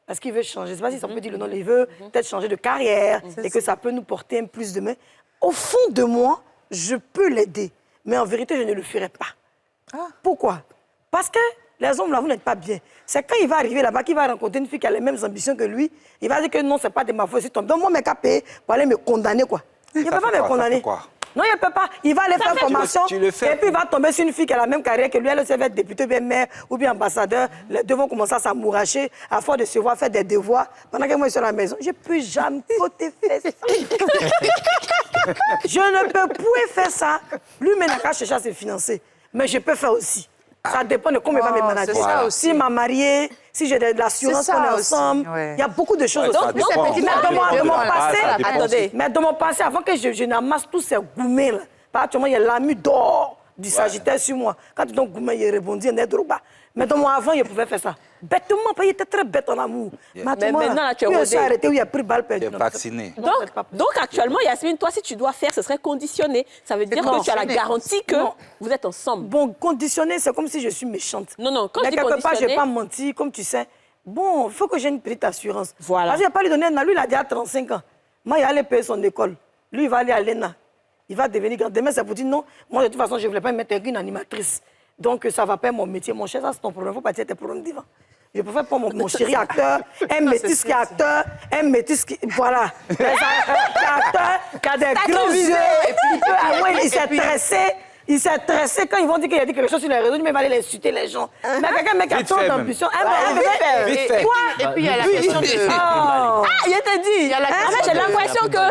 parce qu'il veut changer, je ne sais pas si ça peut dire le nom, il veut peut-être changer de carrière et que ça peut nous porter un plus de main, au fond de moi, je peux l'aider. Mais en vérité, je ne le ferai pas. Pourquoi? Parce que les hommes, là, vous n'êtes pas bien. C'est quand il va arriver là-bas qu'il va rencontrer une fille qui a les mêmes ambitions que lui, il va dire que non, c'est pas de ma faute, c'est ton. Donc, moi, mes cas payés pour aller me condamner, quoi. Il ne peut pas me condamner. Non, il ne peut pas. Il va aller faire formation et puis il va tomber sur une fille qui a la même carrière que lui. Elle aussi va être députée, bien maire ou bien ambassadeur. Les deux vont commencer à s'amouracher à force de se voir faire des devoirs. Pendant que moi, je suis à la maison, je ne peux jamais faire ça. Je ne peux plus faire ça. Lui, il n'a qu'à chercher à se financer. Mais je peux faire aussi. Ça dépend de comment il va me manager. Si il m'a marié, si j'ai de l'assurance qu'on est ensemble, il y a beaucoup de choses. Donc, mais dans mon passé, avant que je n'amasse tous ces gourmets-là, actuellement, il y a l'ami d'or du Sagittaire sur moi. Quand tu donnes gourmet, il répondit, il est droba. Mais dans mon avant, il pouvait faire ça. Bêtement, il était très bête en amour. Mais maintenant, là, tu es rodé. Arrêté, où il a pris balle perdue. Tu es vacciné. Donc, actuellement, Yasmine, toi, si tu dois faire, ce serait conditionné. Ça veut dire que tu as la garantie que vous êtes ensemble. Bon, conditionné, c'est comme si je suis méchante. Non, quand mais je dis quelque part, je n'ai conditionné... pas menti, comme tu sais. Bon, il faut que j'ai une petite assurance. Voilà. Parce qu'il n'a pas lui donné un an. Lui, il a déjà 35 ans. Moi, il allait payer son école. Lui, il va aller à l'ENA. Il va devenir grand. Demain, c'est pour dire non. Moi, de toute façon, je ne voulais pas me mettre une animatrice. Donc, ça ne va pas mon métier. Mon cher, ça, c'est ton problème. Il ne faut pas dire tes problèmes divins. Je préfère pas mon chéri acteur, un métis qui est acteur, un métis qui... Voilà. Un acteur qui a des grands yeux. Et puis, il s'est stressé. Il s'est stressé quand ils vont dire qu'il a dit quelque chose sur les réseaux, mais il va aller insulter les gens. Mais quelqu'un qui a trop d'ambition. Vite fait. Quoi? Et puis, il y a la question de... Ah, il t'a dit. J'ai l'impression que...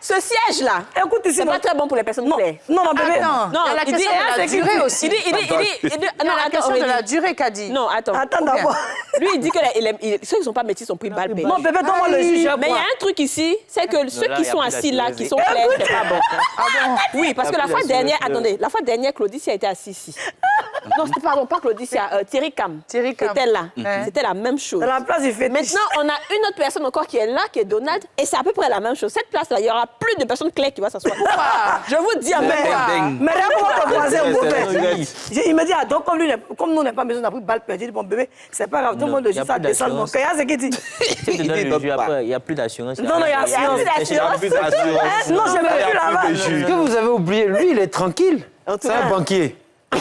Ce siège-là, écoute ici, c'est pas très bon pour les personnes claires. Non, mon bébé. Attends, il y a la question de la durée aussi. Il dit, Non, la question de Aurélie. la durée qu'a dit. Non, attends. Attends d'abord. Lui, il dit que ceux qui ne sont pas métis sont pris balle perdue. Non, bébé, donne-moi le juge. Mais il y a un truc ici, c'est que ceux là, qui il y a sont plus assis là, qui sont d'actualité. clairs, c'est pas bon. Ah bon? Oui, parce que la fois dernière, attendez, la fois dernière, Claudicia était assise ici. Non, c'était pardon, pas Claudicia, Thierry Cam. Thierry Cam. C'était là. Mhm. C'était la même chose. Dans la place du fétiche. Maintenant, on a une autre personne encore qui est là, qui est Donald, et c'est à peu près la même chose. Cette place-là, il y aura plus de personnes claires qui vont s'asseoir. Je vous dis, Mais regarde ton voisin au mauvais. Oui. Il me dit, ah, donc comme nous, on n'est pas maison, on a pris balle perdue. Bon, bébé, c'est pas grave, tout le monde le y a dit ça, plus descend mon d'assurance. cœur. C'est ce qu'il dit. Si tu te donnes le jus après, il n'y a plus d'assurance. Non, non, il y a assurance. Non, je ne veux plus là-bas. Ce que vous avez oublié, lui, il est tranquille. C'est un banquier. Mais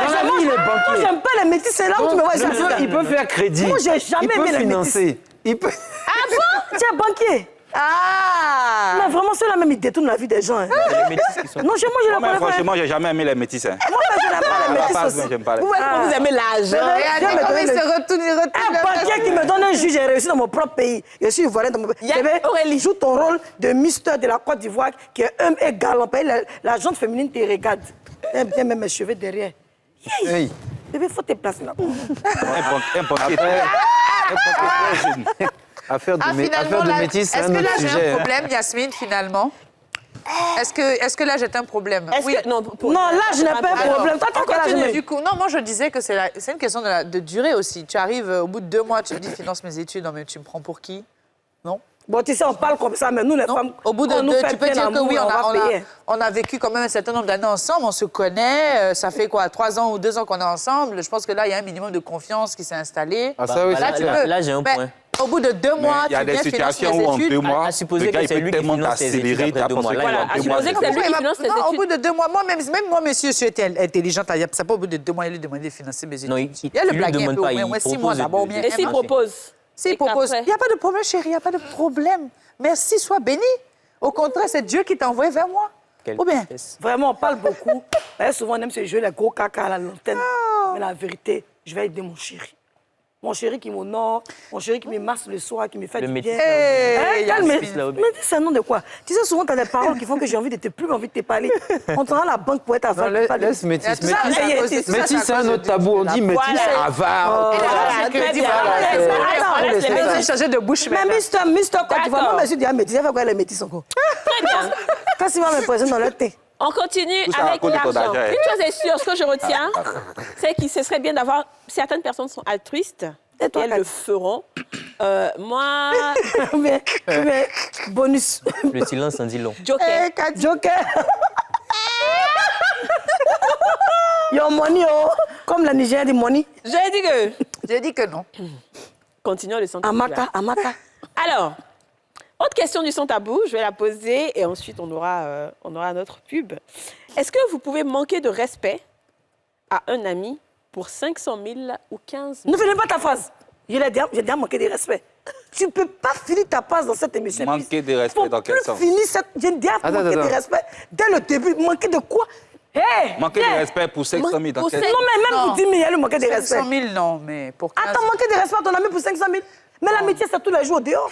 Dans la vie, il est moi, banquier. j'aime pas les métis, c'est là où tu me vois. Il peut faire crédit. Moi, j'ai jamais il peut aimé les financer. Il peut... Ah bon? Tu es banquier. Ah! Mais vraiment, ceux-là même, ils détournent la vie des gens. Hein. Les métis qui sont... Non, chez moi, je les connais pas. Franchement, j'ai jamais aimé les métis. Hein. Moi, je n'aime pas les métis aussi. J'aime pas les Vous, est-ce que vous aimez l'âge? Regardez comment il se retourne, Un banquier qui me donne un juge, j'ai réussi dans mon propre pays. Je suis ivoirien dans mon pays. Aurélie, joue ton rôle de Mister de la Côte d'Ivoire, qui est homme et galant. La gente féminine te regarde. J'aime bien même mes cheveux derrière. Hey. Bébé, faut te placer là. Un banquier. Affaire Ah, de finalement, là, métis, c'est est-ce un que là, autre j'ai sujet. un problème, Yasmine, finalement? Est-ce que là, j'ai un problème? Est-ce que... Non, Non, là, je n'ai pas un problème. Toi, On quel âge continue. j'ai? Du coup, non, moi, je disais que c'est une question de durée aussi. Tu arrives au bout de 2 mois, tu me dis, finance mes études. Non, mais tu me prends pour qui? Non? Bon, tu sais, on parle comme ça, mais nous, les femmes, Au bout de on nous 2, fait tu peux bien dire que l'amour, oui, va payer. on a vécu quand même un certain nombre d'années ensemble, on se connaît, ça fait quoi, 3 ans ou 2 ans qu'on est ensemble. Je pense que là, il y a un minimum de confiance qui s'est installé. Ah, ça, oui, Bah, c'est là, clair. là, j'ai un Mais point. Au bout de 2 mois, Il y a tu des viens financer situations mes où en études. 2 mois, à supposer le gars, que il c'est peut lui qui tellement finance ses études t'accélérer, après t'as 2 mois. pensé Là, qu'en voilà, 2 à mois, supposer que c'est lui qui finance tes Non, au études. bout de 2 mois, moi, monsieur, je suis intelligente. C'est pas au bout de 2 mois, il lui demandé de financer mes études. Non, Il y a le lui blaguer un demande peu, pas, au moins il 6 mois propose d'abord, ou de- bien Et s'il propose? S'il Et propose, qu'après? il n'y a pas de problème, chérie, il n'y a pas de problème. Merci, sois béni. Au contraire, c'est Dieu qui t'a envoyé vers moi. Quelle Ou bien? tristesse. Vraiment, on parle beaucoup. Mais souvent, on aime se jouer les gros caca à la lanterne. Mais la vérité, je vais aider mon chéri. Mon chéri qui m'honore, mon chéri qui me masse le soir, qui me fait Le du métis, bien. là, Hey, Hein, calme. Yasmine, là, Mais dis, c'est un nom de quoi? Tu sais, souvent, tu as des paroles qui font que j'ai envie de te plus envie de te parler. On te rend à la banque pour être Non, avare. laisse métis. Tout ça, c'est à cause de- tout ça, Métis, c'est un à cause autre de- tabou. On dit métis, Voilà. avare. Et là, Voilà, j'ai très dit, bien. voilà, c'est- Attends, laisse les c'est métis. J'ai changé de bouche, Mais Mister Côte d'Ivoire, D'accord. moi, je suis déjà métis. Il fait quoi les métis encore? Très bien. Quand il va me présenter dans le thé. On continue Tout ça à avec cause de ton l'argent. argent, hein. Une chose est sûre, ce que je retiens, c'est qu'il ce serait bien d'avoir... Certaines personnes sont altruistes et toi, elles Kat? le feront. Moi, mais, bonus. Le silence en dit long. Joker. Joker. Your money, oh. Comme la Nigeria dit money. J'ai dit que... J'ai dit que non. Continuons le son tabou. Amaka, Amaka. Alors, autre question du son tabou, je vais la poser et ensuite on aura notre pub. Est-ce que vous pouvez manquer de respect à un ami pour 500 000 ou 15 000? Ne finis pas ta phrase. J'ai déjà manqué de respect. Tu ne peux pas finir ta phrase dans cette émission. Manquer de respect dans quel sens? J'ai déjà manqué de respect dès le début. Manquer de quoi? Hey, Manquer de respect pour 500 000 dans quel Non, mais même pour 10 000, il y a le manquer de respect. 500 000, non, mais pour 15 Attends, manquer de respect à ton ami pour 500 000. Mais l'amitié, c'est tous les jours dehors.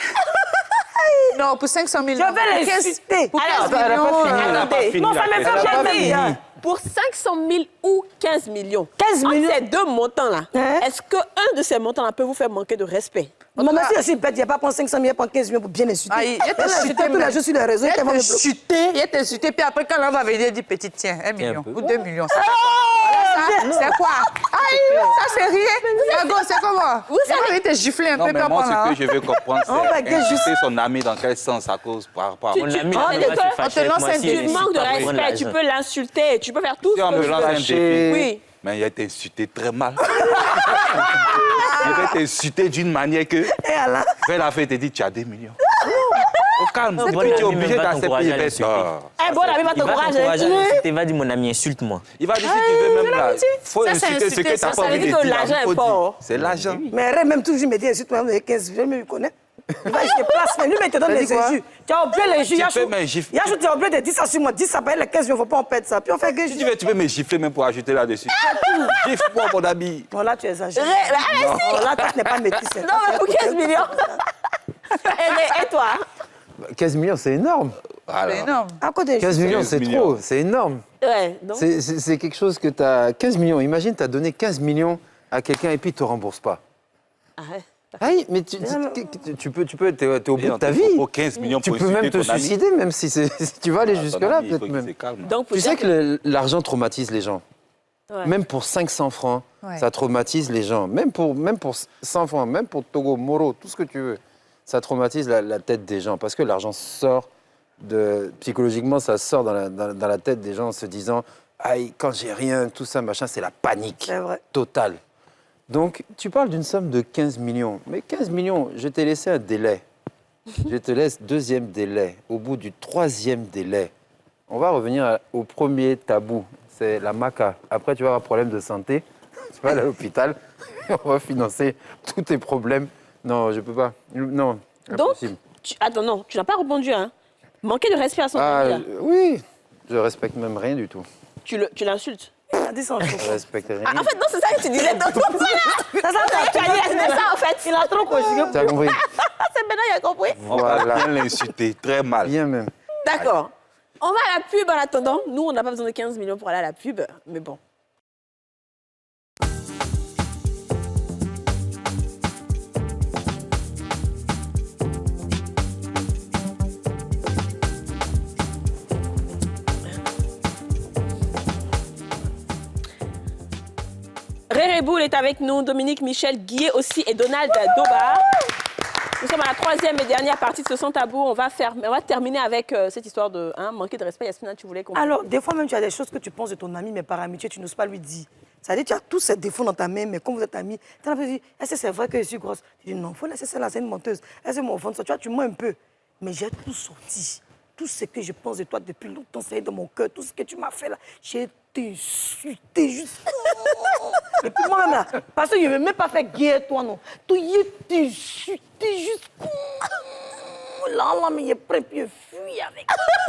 Non, pour 500 000. Je vais l'insulter. Pour 15 Alors, elle a pas millions, fini. Elle a pas fini, Non, ça la me question. fait Elle a pas plaisir. fini. Pour 500 000 ou 15 millions. 15 millions. Entre ces deux montants-là, Hein? est-ce qu'un de ces montants-là peut vous faire manquer de respect? Non, mais si je suis bête, il n'y a pas prendre 500 000, il prend 15 millions pour bien insulter. Ah, il t'a insulté, tous les jours sur les réseaux. Il il va me t'a bloquer. insulté, puis après, quand l'on va venir, il dit, petit, tiens, 1 million peu. ou 2 millions. Voilà, ça, c'est quoi? Aïe, ça, c'est rien. Margot, c'est comment? Vous Il va venir te gifler un Non, peu, mais puis moi, après, ce que je veux comprendre, On va c'est que insulter son ami dans quel sens à cause par rapport à Tu- moi. Mon ami, Ah, il d'accord. va se On te fâcher avec lance moi un si défi. elle Tu manques de insiste pas pour respect, l'argent. tu peux l'insulter, tu peux faire tout Si ce on que me tu lance un veux. défi, Oui. mais il a été insulté très mal. Il va t'insulter d'une manière que, vers la fin, il te dit, tu as 2 millions. Au calme, Non, et bon puis tu es ami obligé même va d'accepter. t'encourager Il à va l'insulter. Eh, bon, la vie va Il va t'encourager. t'encourager à l'insulter, il va dire, mon ami, insulte-moi. Il va dire, si tu veux même là, il faut Ça, c'est insulter ce que insulter, tu n'as ça pas veut envie de dire que dire. l'argent Il faut est fort. dire. C'est l'argent. Mais Ray, même toujours, je me dis, insulte-moi, il y a 15 millions, mais il connaît. Il va, il se place, mais lui, mais il te donne T'as les dit quoi? injures. Tu as oublié les injures. Tu peux me gifler. Yachou, tu as oublié de dire ça sur moi. Dis ça, pareil, les 15 millions, il ne faut pas en perdre ça. Puis on fait que Si tu veux me gifler même pour ajouter là-dessus. Gifle-moi, mon ami. Bon, là, tu exagères. Mais Bon, là, toi, tu n'es pas métisse. Non, mais pour 15 millions. Et toi? 15 millions, c'est énorme. Voilà. C'est énorme. À côté, 15 millions, 15 c'est millions. trop, c'est énorme. Ouais, donc... C'est quelque chose que tu as... 15 millions, imagine, tu as donné 15 millions à quelqu'un et puis il ne te rembourse pas. Ah ouais. Ah oui, mais tu peux, t'es au bout de ta vie. Pour 15 millions Tu pour peux même insulter te ton ami. suicider, même si tu vas aller Ton jusque-là, ami, il faut peut-être qu'il même. se calme. Donc, Tu sais que l'argent traumatise les gens. Ouais. Même pour 500 francs, Ouais. ça traumatise les gens. Même pour 100 francs, même pour Togo, Moro, tout ce que tu veux, ça traumatise la tête des gens. Parce que l'argent sort psychologiquement, ça sort dans la tête des gens en se disant « Aïe, quand j'ai rien, tout ça, machin, c'est la panique totale. » Donc, tu parles d'une somme de 15 millions. Mais 15 millions, je t'ai laissé un délai. Je te laisse 2e délai. Au bout du 3e délai, on va revenir au premier tabou. C'est la maca. Après, tu vas avoir un problème de santé. Tu vas aller à l'hôpital. On va financer tous tes problèmes. Non, je peux pas. Non, Donc, impossible. attends, non, tu n'as pas répondu, hein. Manquer de respect à son ami, là. Oui, je respecte même rien du tout. Tu l'insultes. Il a dit ça en Je respecte rien. Ah, en fait, non, c'est ça que tu disais. Donc, c'est ça, en fait. Il a trop conjugué. Tu as compris? C'est maintenant, il a compris. On va Voilà. bien l'insulter, très mal. Bien même. D'accord. On va à la pub en attendant. Nous, on n'a pas besoin de 15 millions pour aller à la pub, mais bon. Réré Boul est avec nous, Dominique Michel Guillet aussi et Donald Dobar. Nous sommes à la 3e et dernière partie de ce Sans Tabou. On va terminer avec cette histoire de manquer de respect. Yasmina, tu voulais qu'on... Alors, des fois même, tu as des choses que tu penses de ton ami, mais par amitié, tu n'oses pas lui dire. C'est-à-dire, tu as tous ces défauts dans ta main, mais quand vous êtes amis, tu as dit, est-ce que c'est vrai que je suis grosse? Tu dis, non, il faut laisser celle-là, c'est une menteuse. Est-ce que mon enfant, tu vois, tu mens un peu. Mais j'ai tout sorti. Tout ce que je pense de toi depuis longtemps, c'est dans mon cœur. Tout ce que tu m'as fait là, j'ai t'insulté juste. Et puis moi-même là, parce que je ne veux même pas faire guerre, toi, non. Tu y t'insulté juste. Là, mais il prêt, puis il fuit avec.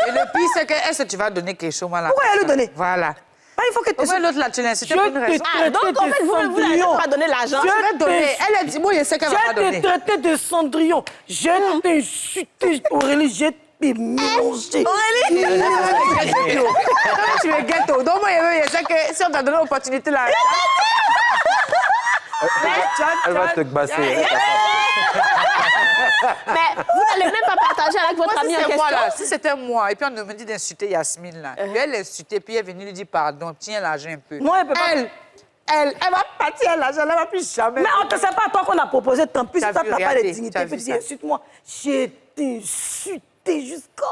Et le pire, c'est que est-ce que tu vas donner quelque chose, moi, là? Pourquoi elle lui donner? Voilà. Ah, il faut que tu... Au moins, l'autre, là, tu l'insultes pour une raison. Ah, donc, en fait, vous n'allez pas donner l'argent. Je vais donner. Elle a dit, moi, je sais qu'elle va pas donner. Je t'ai traité de Cendrillon. Je t'ai insulté, Aurélie. Je t'ai mélangé. Aurélie! Tu es ghetto. Donc, moi, je sais que si on t'a donné l'opportunité, là... Elle va te basser. Mais vous n'allez même pas partager avec votre ami en question. Moi, là, si c'était moi, et puis on me dit d'insulter Yasmine, là. Puis elle l'insultait, puis elle est venue lui dire pardon, tiens l'argent un peu. Non, elle peut pas. Elle va partir l'argent, elle ne va plus jamais. Mais on ne sait pas à toi qu'on a proposé, tant pis, si T'as toi, vu, tu n'as pas regardez, de dignité, t'as puis vu tu dis, ça. insulte-moi. Je t'ai insulté jusqu'à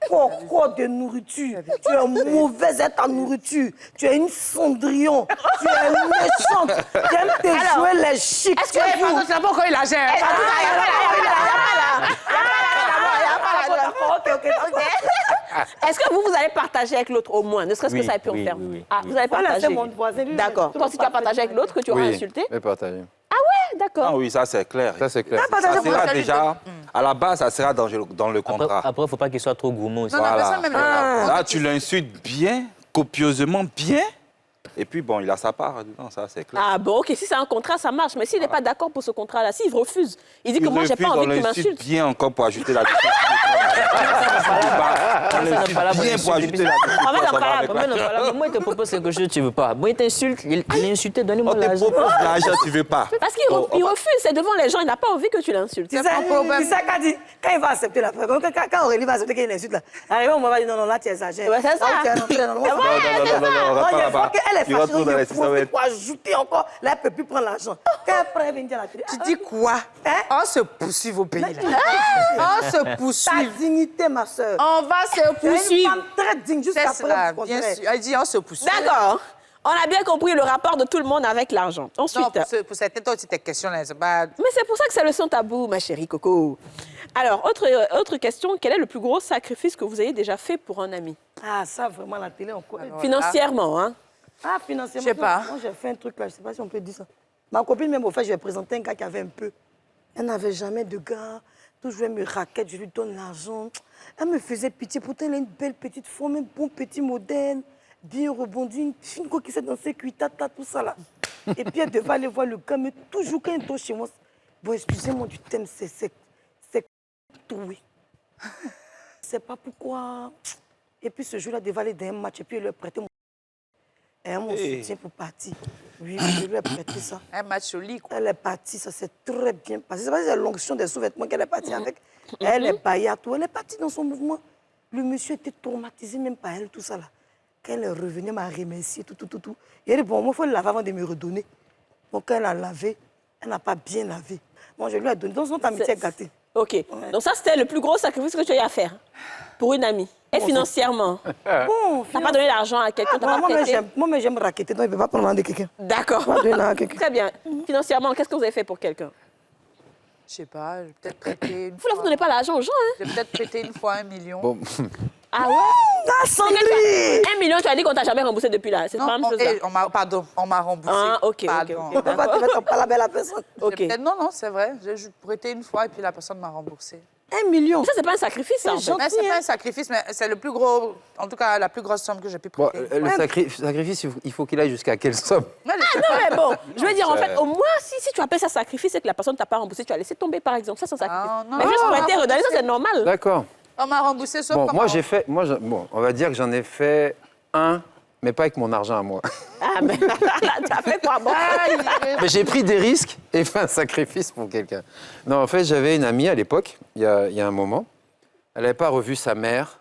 coco de nourriture. Tu es mauvaise à ta nourriture. Tu es une Cendrillon. Tu es méchante. Tu aimes te jouer les chics. Est-ce que pardon, tu n'as pas encore eu l'argent? Est-ce que vous allez partager avec l'autre au moins, ne serait-ce que ça ait pu en faire? Ah, vous allez partager. mon voisin. D'accord. Toi, si tu as partagé avec l'autre que tu auras insulté? mais partagez. Ah ouais, d'accord. Ah oui, ça c'est clair. Ça, c'est clair. Ça sera déjà, à la base, ça sera dans le contrat. Après, il ne faut pas qu'il soit trop gourmand aussi. Non, non, mais Voilà. ça, même Là, tu l'insultes bien, copieusement bien. Et puis, bon, il a sa part dedans, ça, c'est clair. Ah bon, ok, si c'est un contrat, ça marche. Mais s'il n'est pas d'accord pour ce contrat-là, s'il refuse, il dit que moi, j'ai refuse, pas envie on que tu l'insulte m'insultes. bien encore pour ajouter la discussion. On l'insulte bien pour ajouter la discussion. Moi, il te propose quelque chose que tu ne veux pas. Moi, il t'insulte, il est insulté, On donnez-moi te l'argent. propose de l'argent, tu veux pas. Parce qu'il refuse, c'est devant les gens, il n'a pas envie que tu l'insultes. C'est ça qu'a dit. Quand il va accepter la frère, quand Aurélie va accepter qu'il insulte là, arrivé, on va dire non, non, là, tu exagères. Ouais, c'est ça. Ah, tu es entré dans le monde. Non, on va pas là-bas. Elle est Tu retrouves dans les fâchée, il faut ajouter encore. Là, elle ne peut plus prendre l'argent. Quand elle vient dire la télé. Tu dis quoi? On se poursuit au pays, là. On se Ta poursuit. dignité, ma soeur. On va se Tu es une poursuivre. femme très digne, jusqu'à C'est cela, preuve du bien contraire. sûr. Elle dit on se poursuit. D'accord. On a bien compris le rapport de tout le monde avec l'argent. Ensuite. Non, pour cette toi aussi, tes questions, là, c'est pas... Mais c'est pour ça que c'est le son tabou, ma chérie Coco. Alors, autre question, quel est le plus gros sacrifice que vous ayez déjà fait pour un ami? Ah, ça, vraiment, la télé, on connaît. Financièrement, hein? Ah, financièrement. Je sais pas. Moi, j'ai fait un truc là, je ne sais pas si on peut dire ça. Ma copine, même au fait, je lui ai présenté un gars qui avait un peu. Elle n'avait jamais de gars. Toujours, elle me raquette, je lui donne l'argent. Elle me faisait pitié. Pourtant, elle a une belle petite forme, un bon petit modèle, bien rebondi, une fine qui s'est dans ses cuits, tata, tout ça là. Et puis, elle devait aller voir le gars, mais toujours quand elle est chez moi, bon, excusez-moi du thème, c'est troué. sais pas pourquoi. Et puis ce jour-là, devant aller dans un match, et puis il lui a prêté mon soutien pour partir. Oui, je lui ai prêté ça. Un match au lit, quoi. Elle est partie, ça s'est très bien passé. C'est pas si c'est l'onction des sous-vêtements qu'elle est partie avec. Elle est paillée à tout. Elle est partie dans son mouvement. Le monsieur était traumatisé même par elle, tout ça là. Quand elle est revenue, elle m'a remercié, tout. Il a dit, bon, moi, il faut le laver avant de me redonner. Donc, quand elle a lavé, elle n'a pas bien lavé. Bon, je lui ai donné. Donc, son amitié est gâtée. OK. Ouais. Donc, ça, c'était le plus gros sacrifice que tu as eu à faire pour une amie. Et financièrement. Bon, tu n'as pas donné l'argent à quelqu'un, moi, j'aime raqueter, donc il ne peut pas prendre de quelqu'un. D'accord. Très bien. Financièrement, qu'est-ce que vous avez fait pour quelqu'un? Je sais pas, j'ai peut-être prêté une fois. Vous ne donnez pas l'argent aux gens, hein? J'ai peut-être prêté une fois 1 million. Bon. Ah ouais? Ah, Sandrine! 1 million, tu as dit qu'on t'a jamais remboursé depuis là. C'est pas la même chose. Pardon, on m'a remboursé. Ah, OK. On ne peut pas te mettre pas la belle personne. OK. Non, c'est vrai. J'ai prêté une fois et puis la personne m'a remboursé. 1 million. Ça, c'est pas un sacrifice, ça, en fait. Mais c'est pas un sacrifice, mais c'est le plus gros, en tout cas, la plus grosse somme que j'ai pu prêter. Bon, le sacrifice, il faut qu'il aille jusqu'à quelle somme? Ah non, mais bon, je veux dire, en fait, au moins, si tu appelles ça sacrifice et que la personne ne t'a pas remboursé, tu as laissé tomber, par exemple. Ça, c'est un sacrifice. Non, mais juste prêter, redonner, ça, c'est normal. D'accord. On m'a remboursé sauf bon, moi, j'ai fait... Bon, on va dire que j'en ai fait un, mais pas avec mon argent à moi. Ah, mais tu as fait quoi, bon? Mais j'ai pris des risques et fait un sacrifice pour quelqu'un. Non, en fait, j'avais une amie à l'époque, il y a un moment. Elle n'avait pas revu sa mère,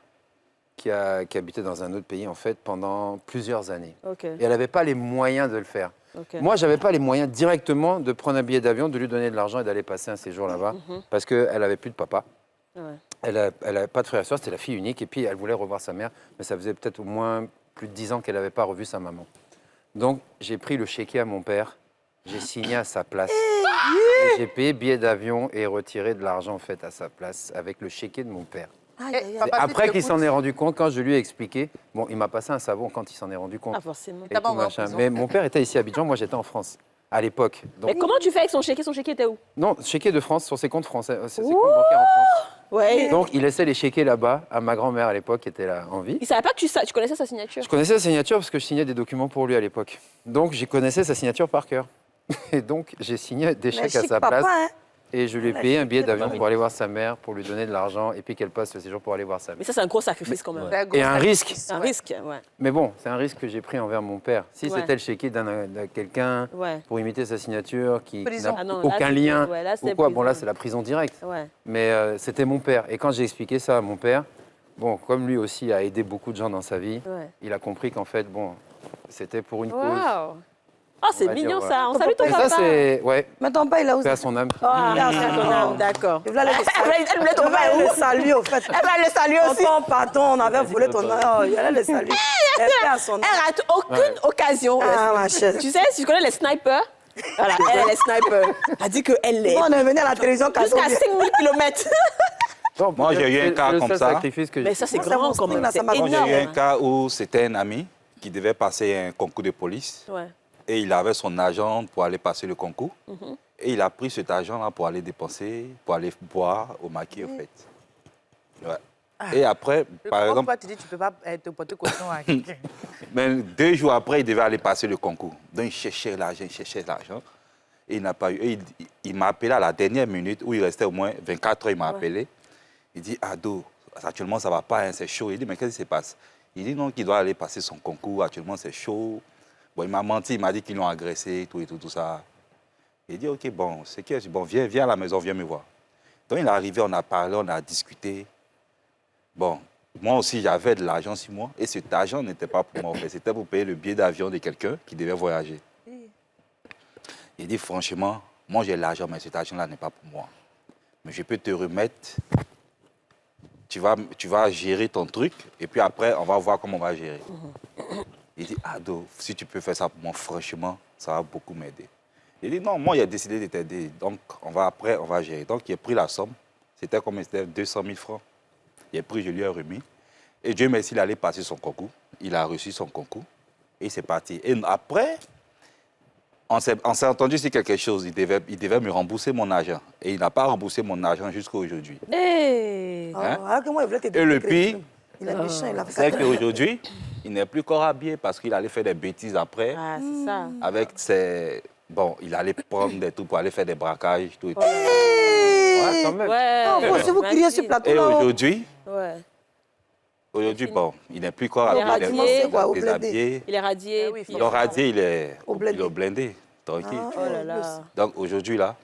qui habitait dans un autre pays, en fait, pendant plusieurs années. Okay. Et elle n'avait pas les moyens de le faire. Okay. Moi, je n'avais pas les moyens directement de prendre un billet d'avion, de lui donner de l'argent et d'aller passer un séjour là-bas, parce qu'elle n'avait plus de papa. Ouais. Elle n'avait pas de frère et soeur, c'était la fille unique, et puis elle voulait revoir sa mère, mais ça faisait peut-être au moins plus de 10 ans qu'elle n'avait pas revu sa maman. Donc, j'ai pris le chéquier à mon père, j'ai signé à sa place. Et j'ai payé billet d'avion et retiré de l'argent en fait à sa place avec le chéquier de mon père. Après qu'il s'en est rendu compte, quand je lui ai expliqué, bon, il m'a passé un savon quand il s'en est rendu compte. Ah, forcément. Et tout, machin. Mais mon père était ici à Abidjan, moi j'étais en France à l'époque. Donc... Mais comment tu fais avec son chéquier? Son chéquier était où? Non, chéquier de France sur ses comptes français, ses comptes bancaires en France. Ouais. Donc il laissait les chéquiers là-bas à ma grand-mère à l'époque qui était là en vie. Il savait pas que tu connaissais sa signature? Je connaissais sa signature parce que je signais des documents pour lui à l'époque. Donc je connaissais sa signature par cœur. Et donc j'ai signé des chèques à sa place. Hein? Et je lui ai payé un billet d'avion pour aller voir sa mère, pour lui donner de l'argent, et puis qu'elle passe le séjour pour aller voir sa mère. Mais ça, c'est un gros sacrifice quand même. Et un risque. C'est un risque, ouais. Mais bon, c'est un risque que j'ai pris envers mon père. Si c'était le chéquier de quelqu'un pour imiter sa signature, qui n'a aucun lien, ou quoi, bon là, c'est la prison directe. Ouais. Mais c'était mon père. Et quand j'ai expliqué ça à mon père, bon, comme lui aussi a aidé beaucoup de gens dans sa vie, il a compris qu'en fait, bon, c'était pour une cause. Oh, c'est mignon ça. On salue ton papa. Ça, c'est... Ouais. Mais ton papa, il a aussi. Paix à son âme. D'accord. Elle voulait ton papa. Elle le salue, au fait. Elle va le saluer aussi. Pardon, on avait volé ton âme. Elle allait le saluer. Elle rate aucune occasion. Ah, ma chère. Tu sais, si tu connais les snipers, voilà, elle est sniper. Elle dit qu'elle est... On est venu à la télévision jusqu'à 5000 km. Moi, j'ai eu un cas comme ça. Mais ça, c'est grand quand même. C'est énorme. Moi, j'ai eu un cas où c'était un ami qui devait passer un concours de police. Ouais. Et il avait son agent pour aller passer le concours. Et il a pris cet argent-là pour aller dépenser, pour aller boire au maquis, en fait. Ouais. Et après, par exemple... Pourquoi tu dis que tu ne peux pas te porter caution à quelqu'un? Mais 2 jours après, il devait aller passer le concours. Donc, il cherchait l'argent, Et il n'a pas eu. Et il m'a appelé à la dernière minute, où il restait au moins 24 heures, il m'a appelé. Il dit, Ado, actuellement, ça ne va pas, hein, c'est chaud. Il dit, mais qu'est-ce qui se passe? Il dit, non, qu'il doit aller passer son concours, actuellement, c'est chaud. Bon, il m'a menti, il m'a dit qu'ils l'ont agressé, tout ça. Il dit, OK, bon, c'est qui? Bon, viens à la maison, viens me voir. Donc, il est arrivé, on a parlé, on a discuté. Bon, moi aussi, j'avais de l'argent sur moi. Et cet argent n'était pas pour moi, en fait. C'était pour payer le billet d'avion de quelqu'un qui devait voyager. Il dit, franchement, moi, j'ai l'argent, mais cet argent-là n'est pas pour moi. Mais je peux te remettre. Tu vas gérer ton truc. Et puis après, on va voir comment on va gérer. Il dit, Ado, si tu peux faire ça pour moi, franchement, ça va beaucoup m'aider. Il dit, non, moi, il a décidé de t'aider. Donc, après, on va gérer. Donc, il a pris la somme. C'était combien? C'était 200 000 francs. Il a pris, je lui ai remis. Et Dieu merci, il allait passer son concours. Il a reçu son concours. Et c'est parti. Et après, on s'est entendu sur quelque chose. Il devait me rembourser mon argent. Et il n'a pas remboursé mon argent jusqu'à aujourd'hui. Hey. Hein? Et le pire, il est méchant, il a fait c'est qu'aujourd'hui, il n'est plus corps habillé parce qu'il allait faire des bêtises après. Ah, c'est ça. Avec ses... Bon, il allait prendre des trucs pour aller faire des braquages, tout et tout. Ouais, quand même. Ouais. Si vous criez sur le plateau. Et aujourd'hui, Aujourd'hui, bon, il n'est plus quoi. Il est radié. Déshabillé. Il est radié. oui, puis- Il est radié, il est Au blindé. blindé. Tranquille. Oh là là. Donc aujourd'hui, là,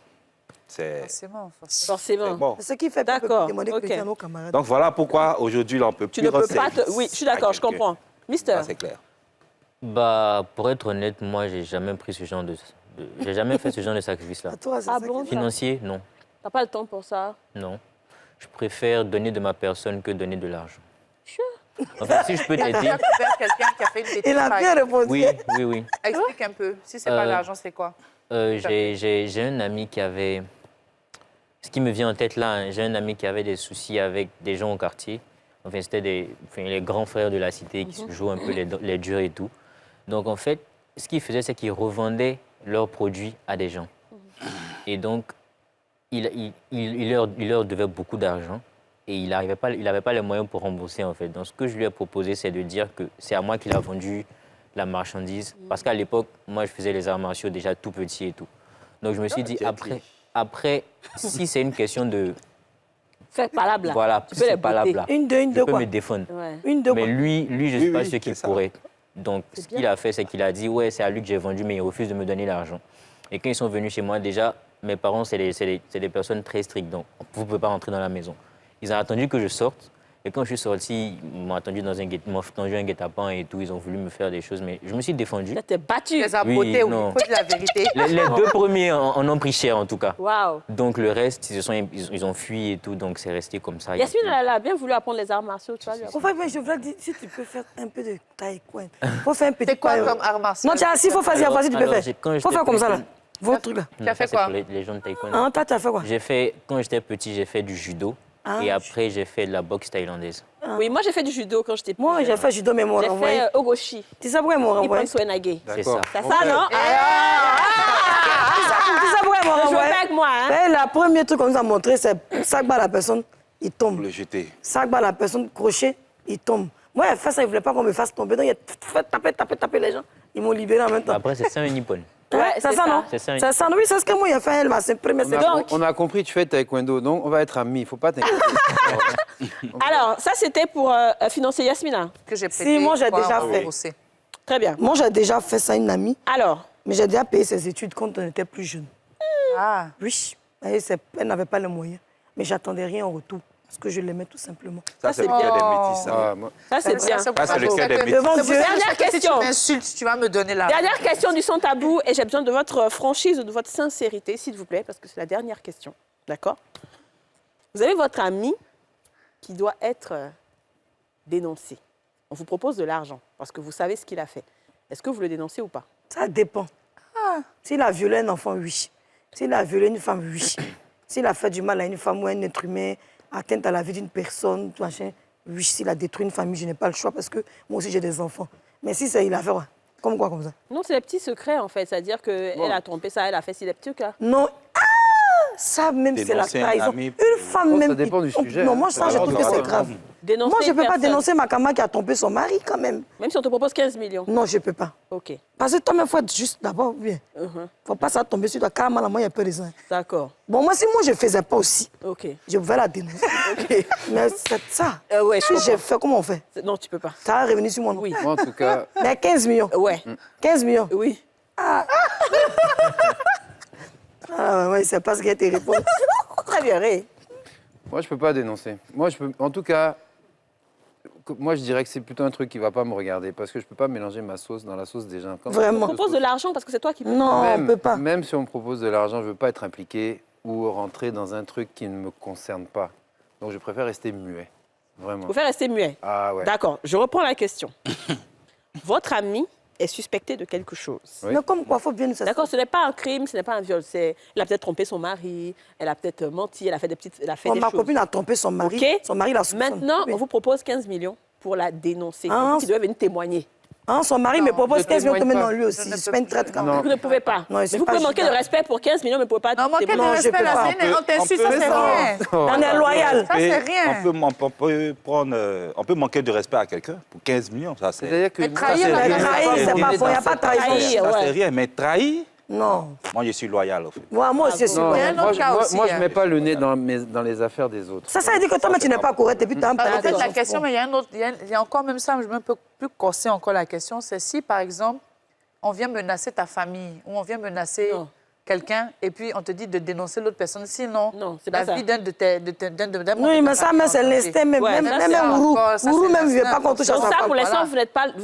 c'est Forcément. Forcément. bon. C'est ce qui fait D'accord, demander ok. à nos camarades. Donc voilà pourquoi aujourd'hui, là, on ne peut Tu plus ne peux rendre pas te... service Oui, je suis à d'accord, je quelqu'un. comprends. Mister. Ça, c'est clair. Bah, pour être honnête, moi, j'ai jamais pris ce genre j'ai jamais fait ce genre de sacrifice-là. Toi, c'est Ah ça bon? qui- Financier, non. T'as pas le temps pour ça? Non. Je préfère donner de ma personne que donner de l'argent. Sure. En fait, si je peux Tu as t'aider... déjà couvert quelqu'un qui a fait une bêtise. Il a par bien exemple. répondu. Oui. Explique un peu. Si c'est pas l'argent, c'est quoi? J'ai un ami qui avait... Ce qui me vient en tête là, hein, j'ai un ami qui avait des soucis avec des gens au quartier. Enfin, c'était les grands frères de la cité qui se jouent un peu les durs et tout. Donc, en fait, ce qu'ils faisaient, c'est qu'ils revendaient leurs produits à des gens. Et donc, il leur devait beaucoup d'argent et il n'avait pas les moyens pour rembourser, en fait. Donc, ce que je lui ai proposé, c'est de dire que c'est à moi qu'il a vendu la marchandise. Parce qu'à l'époque, moi, je faisais les arts martiaux déjà tout petit et tout. Donc, je me suis dit, après, si c'est une question de... Faites palable là. Voilà, Tu peux les pas là. botter. Une, deux, Je peux quoi? me défendre. Ouais. Une, deux, Mais quoi? lui, je ne suis pas sûr c'est qu'il ça. pourrait. Donc, ce qu'il a fait, c'est qu'il a dit, ouais, c'est à lui que j'ai vendu, mais il refuse de me donner l'argent. Et quand ils sont venus chez moi, déjà, mes parents, c'est des personnes très strictes, donc vous ne pouvez pas rentrer dans la maison. Ils ont attendu que je sorte. Et quand je suis sorti, ils m'ont attendu dans un guet-apens et tout. Ils ont voulu me faire des choses, mais je me suis défendu. T'es battu. Tu les as Oui, bottés, oui. non. Faut dire la vérité. Les deux premiers en ont pris cher, en tout cas. Waouh. Donc, le reste, ils ont fui et tout, donc c'est resté comme ça. Yasmine, elle a bien voulu apprendre les arts martiaux, tu vois. lui. Enfin, mais je voulais dire, si tu peux faire un peu de taekwondo. Faut faire un petit C'est quoi pas- comme art martial? Non, tiens, si, faut faire, Alors, vas-y, tu peux alors, faire. quand Faut j'étais faire comme ça, là. petit- Votre truc, là. Tu as fait Ça, c'est quoi? pour les gens de taekwondo. Hein, toi, tu as fait quoi? Quand j'étais petit, j'ai fait du judo. Ah, Et après, j'ai fait de la boxe thaïlandaise. Oui, moi j'ai fait du judo quand j'étais petite. Moi, j'ai fait judo, mais ils m'ont J'ai renvoyé. fait Ogoshi. Tu sais pourquoi ils m'ont renvoyé? Ipan Swenage. C'est ça. C'est ça, non? Tu sais pourquoi ils m'ont Je jouais renvoyé? pas avec moi, hein? Ben, la première truc qu'on nous a montré, c'est sac bas la personne, il tombe. Pour le jeter. Sac bas la personne, crochet, il tombe. Moi, il a fait ça, il ne voulait pas qu'on me fasse tomber. Donc, il a fait taper les gens. Ils m'ont libéré en même temps. Après, c'est ça un nippon. Ouais, c'est ça, non? C'est ça, C'est ça, oui, c'est ce que moi, il a fait, elle m'a imprimé. On a compris, tu fais taekwondo, donc on va être amis, il ne faut pas t'inquiéter. Alors, ça c'était pour financer Yasmina. Que j'ai Si, moi, j'ai déjà fait. remboursé. Très bien. Moi, j'ai déjà fait ça à une amie, Alors, mais j'ai déjà payé ses études quand on était plus jeune. Ah. Oui, elle n'avait pas les moyens. Mais j'attendais rien en retour, parce que je l'aimais tout simplement. Ça, c'est le cœur des métis. ça. Ah, moi- ça c'est bien. Ah, c'est le cœur des métis. Devant C'est pour Dieu. ça que Dernière je sais que question. Si tu m'insultes, tu vas me donner la... Dernière question du Sans Tabou, et j'ai besoin de votre franchise, de votre sincérité, s'il vous plaît, parce que c'est la dernière question. D'accord? Vous avez votre ami qui doit être dénoncé. On vous propose de l'argent, parce que vous savez ce qu'il a fait. Est-ce que vous le dénoncez ou pas? Ça dépend. S'il a violé un enfant, oui. S'il a violé une femme, oui. S'il a fait du mal à une femme ou à un être humain, atteinte à la vie d'une personne, tout machin, oui. S'il a détruit une famille, je n'ai pas le choix parce que moi aussi j'ai des enfants. Mais si c'est il a fait quoi? Comme quoi, comme ça? Non, c'est les petits secrets, en fait. C'est-à-dire qu'elle a trompé ça, elle a fait si les petits cas. Non. Ah, ça même, c'est la Dénoncer un trahison. ami. Une femme Oh, ça même. dépend du sujet, Non, moi, hein. ça, je trouve que c'est grave. Dénoncer Moi, je ne peux pas personne. dénoncer ma camarade qui a trompé son mari quand même. Même si on te propose 15 millions. Non, je ne peux pas. OK. Parce que toi-même, il faut être juste d'abord bien. Il ne faut pas ça tomber sur toi. Carrément, moi, il y a peu de raison. D'accord. Bon, moi, si moi, je ne faisais pas aussi, OK. je pouvais la dénoncer. Mais c'est ça. Ouais, je Si j'ai comprends. fait, comment on fait? Non, tu peux pas. Ça va revenir sur mon nom. Oui. Moi, en tout cas, Mais 15 millions. Ouais. 15 millions. Oui. Ah, ouais, c'est pas ce qui a été répondu. Très bien, Ray. moi, je ne peux pas dénoncer. Moi, en tout cas, moi, je dirais que c'est plutôt un truc qui ne va pas me regarder parce que je ne peux pas mélanger ma sauce dans la sauce des gens. Quand Vraiment. On propose de l'argent parce que c'est toi qui... Non, on ne peut pas. Même si on me propose de l'argent, je ne veux pas être impliqué ou rentrer dans un truc qui ne me concerne pas. Donc, je préfère rester muet. Vraiment. Vous faire rester muet. Ah ouais. D'accord, je reprends la question. Votre ami est suspecté de quelque chose. Oui. Mais comme quoi, il faut bien nous assurer. D'accord, ce n'est pas un crime, ce n'est pas un viol. Elle a peut-être trompé son mari, elle a peut-être menti, elle a fait des petites... Elle a fait Bon, des ma choses. copine a trompé son mari. OK. Son mari l'a soupçonné. Maintenant, Oui. on vous propose 15 millions pour la dénoncer. Ah, Qui doit venir témoigner. Hein, son mari me propose je 15 millions de témoigne dans pas. lui aussi. Je ne C'est peux pas une plus. traite quand Non. même. Vous ne pouvez pas. Non, mais c'est vous pas pouvez manquer de justice. respect pour 15 millions, mais vous ne pouvez pas... Non, manquer de témoigner. je respect, peux la pas. scène, on t'insulte, peut- ça c'est rien. On est loyal. Ça, c'est rien. On peut manquer de respect à quelqu'un pour 15 millions. Ça, c'est C'est-à-dire que Mais trahir, ça, la c'est Mais rien. trahir, c'est pas faux. Il n'y a pas de trahison. Trahir, ça, ouais. c'est rien. Mais trahir, Non. Moi, je suis loyal, en fait. Moi aussi, je suis Non, loyal. moi, je ne mets pas le nez dans les affaires des autres. Ça veut dire que toi, mais tu n'es pas correct et puis tu as un En fait, peu la question, mais il y a un autre, il y a encore même ça, je vais un peu plus corser encore la question, c'est si, par exemple, on vient menacer ta famille ou on vient menacer quelqu'un et puis on te dit de dénoncer l'autre personne, sinon la vie d'un Oui, mais ça, c'est l'instinct, même Ourou même ne veut pas qu'on touche à sa femme. Ça, pour l'instant, vous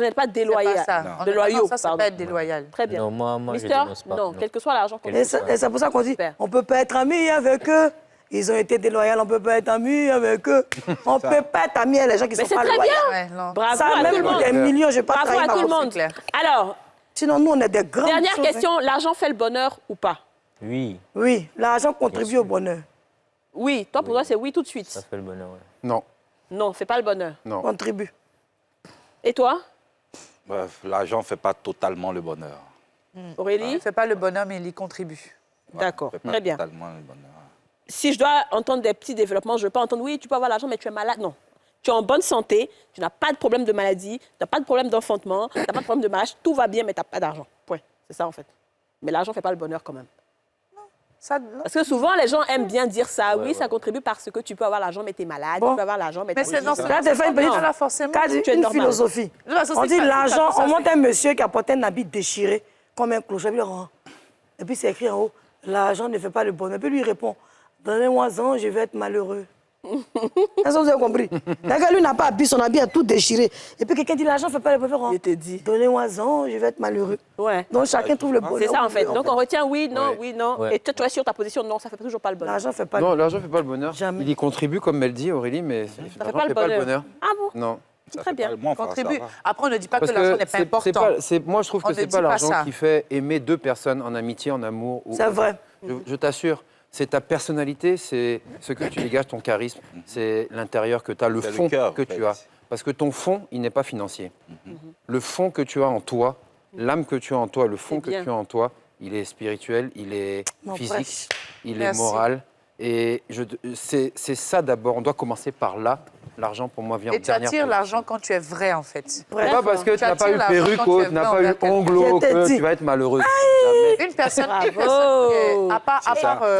n'êtes pas déloyal. Déloyaux, ça, c'est pas être déloyal. Très bien. Non, moi je Mister, dénonce pas. non, quel que soit l'argent qu'on Et c'est pour ça qu'on dit, on ne peut pas être amis avec eux. Ils ont été déloyaux, on ne peut pas être amis avec eux. On ne peut pas être amis avec les gens qui ne sont pas loyaux. Mais c'est très bien. Bravo Ça, à même tout le monde. des millions, je ne vais pas Bravo trahir à ma tout le bourse. monde. Alors, sinon, nous, on est des grands. Dernière question, l'argent fait le bonheur ou pas? Oui. Oui, l'argent contribue au bonheur. Oui, toi, pour toi, c'est oui tout de suite. Ça fait le bonheur, ouais. Non. Non, fait pas le bonheur. Non. Contribue. Et toi? Bref, l'argent ne fait pas totalement le bonheur. Aurélie? Il ne fait pas le bonheur, mais il y contribue. D'accord, Fait pas très bien. totalement le bonheur. Si je dois entendre des petits développements, je ne veux pas entendre, oui, tu peux avoir l'argent, mais tu es malade. Non. Tu es en bonne santé, tu n'as pas de problème de maladie, tu n'as pas de problème d'enfantement, tu n'as pas de problème de mariage, tout va bien, mais tu n'as pas d'argent. Point. C'est ça, en fait. Mais l'argent ne fait pas le bonheur, quand même. Parce que souvent, les gens aiment bien dire ça. Oui, ça contribue parce que tu peux avoir l'argent, mais tu es malade. Tu peux avoir l'argent, mais tu c'est dans Là, tu fais une petite forcément. une philosophie. On dit l'argent, on monte un monsieur qui a porté un habit déchiré, comme un clocher. Et puis c'est écrit en haut, l'argent ne fait pas le bonheur. Et puis lui il répond, donnez-moi-en, je vais être malheureux. Est-ce que vous avez compris? D'accord, lui n'a pas habillé, son habit est tout déchiré. Et puis quelqu'un dit l'argent ne fait pas le bonheur. Il te dit. Donnez-moi-en, je vais être malheureux. Ouais. Donc chacun trouve le bonheur. C'est ça, en fait. Donc on retient oui, non, Ouais. oui, non. Ouais. Et toi, tu es sur ta position, non, ça ne fait toujours pas le bonheur. L'argent ne fait pas Non, l'argent ne fait pas le bonheur. Il y contribue, comme elle dit, Aurélie, mais l'argent ne fait pas le bonheur. Ah bon? Non. Très bien. Contribue. Après, on ne dit pas Parce que l'argent que n'est pas important. moi, je trouve On que ne ce n'est dit pas pas l'argent ça. qui fait aimer deux personnes en amitié, en amour. C'est vrai. Je t'assure, c'est ta personnalité, c'est ce que tu dégages, ton charisme, c'est l'intérieur que tu as, le C'est le fond cœur, que en tu fait. as. Parce que ton fond, il n'est pas financier. Le fond que tu as en toi, l'âme que tu as en toi, le fond que bien. tu as en toi, il est spirituel, il est Mon physique, prêche. il Merci. est moral. Et c'est ça d'abord. On doit commencer par là. L'argent, pour moi, vient en Et tu dernière attires position. l'argent quand tu es vrai, en fait. C'est pas parce que tu n'as pas eu attires l'argent perruque, quand tu es tu n'as vrai pas eu envers quelqu'un. onglo, Je t'ai que dit. tu vas être malheureuse. Jamais. Une personne,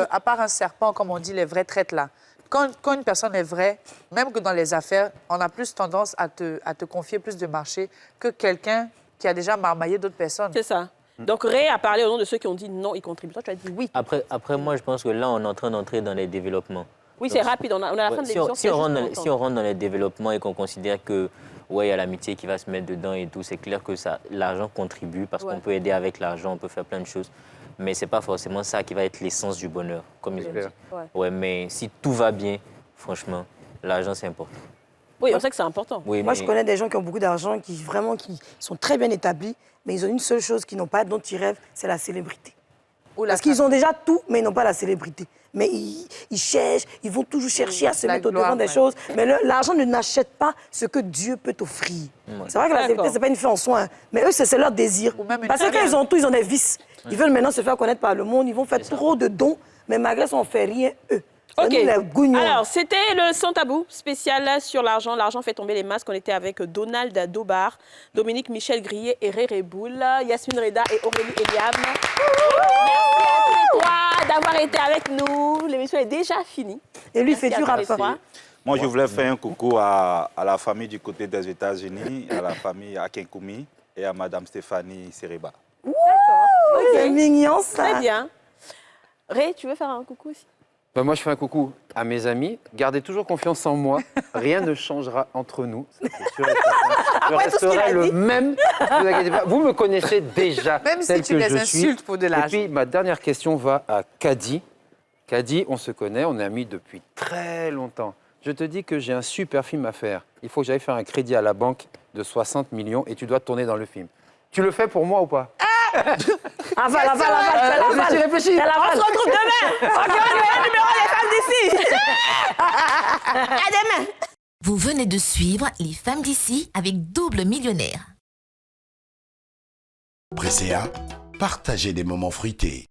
à part un serpent, comme on dit, les vrais traites là. Quand une personne est vraie, même que dans les affaires, on a plus tendance à te confier plus de marché que quelqu'un qui a déjà marmaillé d'autres personnes. C'est ça. Donc Ray a parlé au nom de ceux qui ont dit non, ils contribuent. Toi, tu as dit oui. Après, moi, je pense que là, on est en train d'entrer dans les développements. Oui, c'est rapide. On a la fin de l'émission. Si on rentre dans les développements et qu'on considère que ouais, il y a l'amitié qui va se mettre dedans et tout, c'est clair que l'argent contribue parce qu'on peut aider avec l'argent, on peut faire plein de choses. Mais ce n'est pas forcément ça qui va être l'essence du bonheur, comme ils ont dit. Ouais, mais si tout va bien, franchement, l'argent, c'est important. Oui, on sait que c'est important. Oui, Moi, mais- je connais des gens qui ont beaucoup d'argent, qui sont très bien établis, mais ils ont une seule chose qu'ils n'ont pas, dont ils rêvent, c'est la célébrité. Parce qu'ils ont déjà tout, mais ils n'ont pas la célébrité. Mais ils cherchent, ils vont toujours chercher à se mettre au devant des choses. Mais l'argent ne n'achète pas ce que Dieu peut t'offrir. C'est vrai que la célébrité, ce n'est pas une fin en soi, hein. Mais eux, c'est leur désir. Parce que quand ils ont tout, ils ont des vices. Ils veulent maintenant se faire connaître par le monde, ils vont faire trop de dons, mais malgré ça, on ne fait rien, eux. OK. Nous, les gognons. Alors, c'était le Sans Tabou spécial sur l'argent. L'argent fait tomber les masques. On était avec Donald Dobar, Dominique Michel Grillet et Réré Boule, Yasmine Reda et Aurélie Eliam. Merci à tous les trois d'avoir été avec nous. L'émission est déjà finie. Et lui, Merci fait du à tous les rap. trois. Moi, je voulais faire un coucou à la famille du côté des États-Unis, à la famille Akinkoumi et à Madame Stéphanie Seriba. D'accord. C'est mignon, ça. Très bien. Ré, tu veux faire un coucou aussi? Ben, moi, je fais un coucou à mes amis. Gardez toujours confiance en moi. Rien ne changera entre nous. Ça, c'est sûr et certain. Je Après tout ce qu'il a resterai le dit. même. Ne vous inquiétez pas. Vous me connaissez déjà. Même si tel tu que les je insultes suis. pour de Et l'argent. puis, ma dernière question va à Kadi. Kadi, on se connaît, on est amis depuis très longtemps. Je te dis que j'ai un super film à faire. Il faut que j'aille faire un crédit à la banque de 60 millions et tu dois tourner dans le film. Tu le fais pour moi ou pas? Aval. Réfléchis. On se retrouve demain. OK, on est le numéro des femmes d'ici. À demain. Vous venez de suivre Les Femmes d'ici avec Double Millionnaire. Presséa, partagez des moments fruités.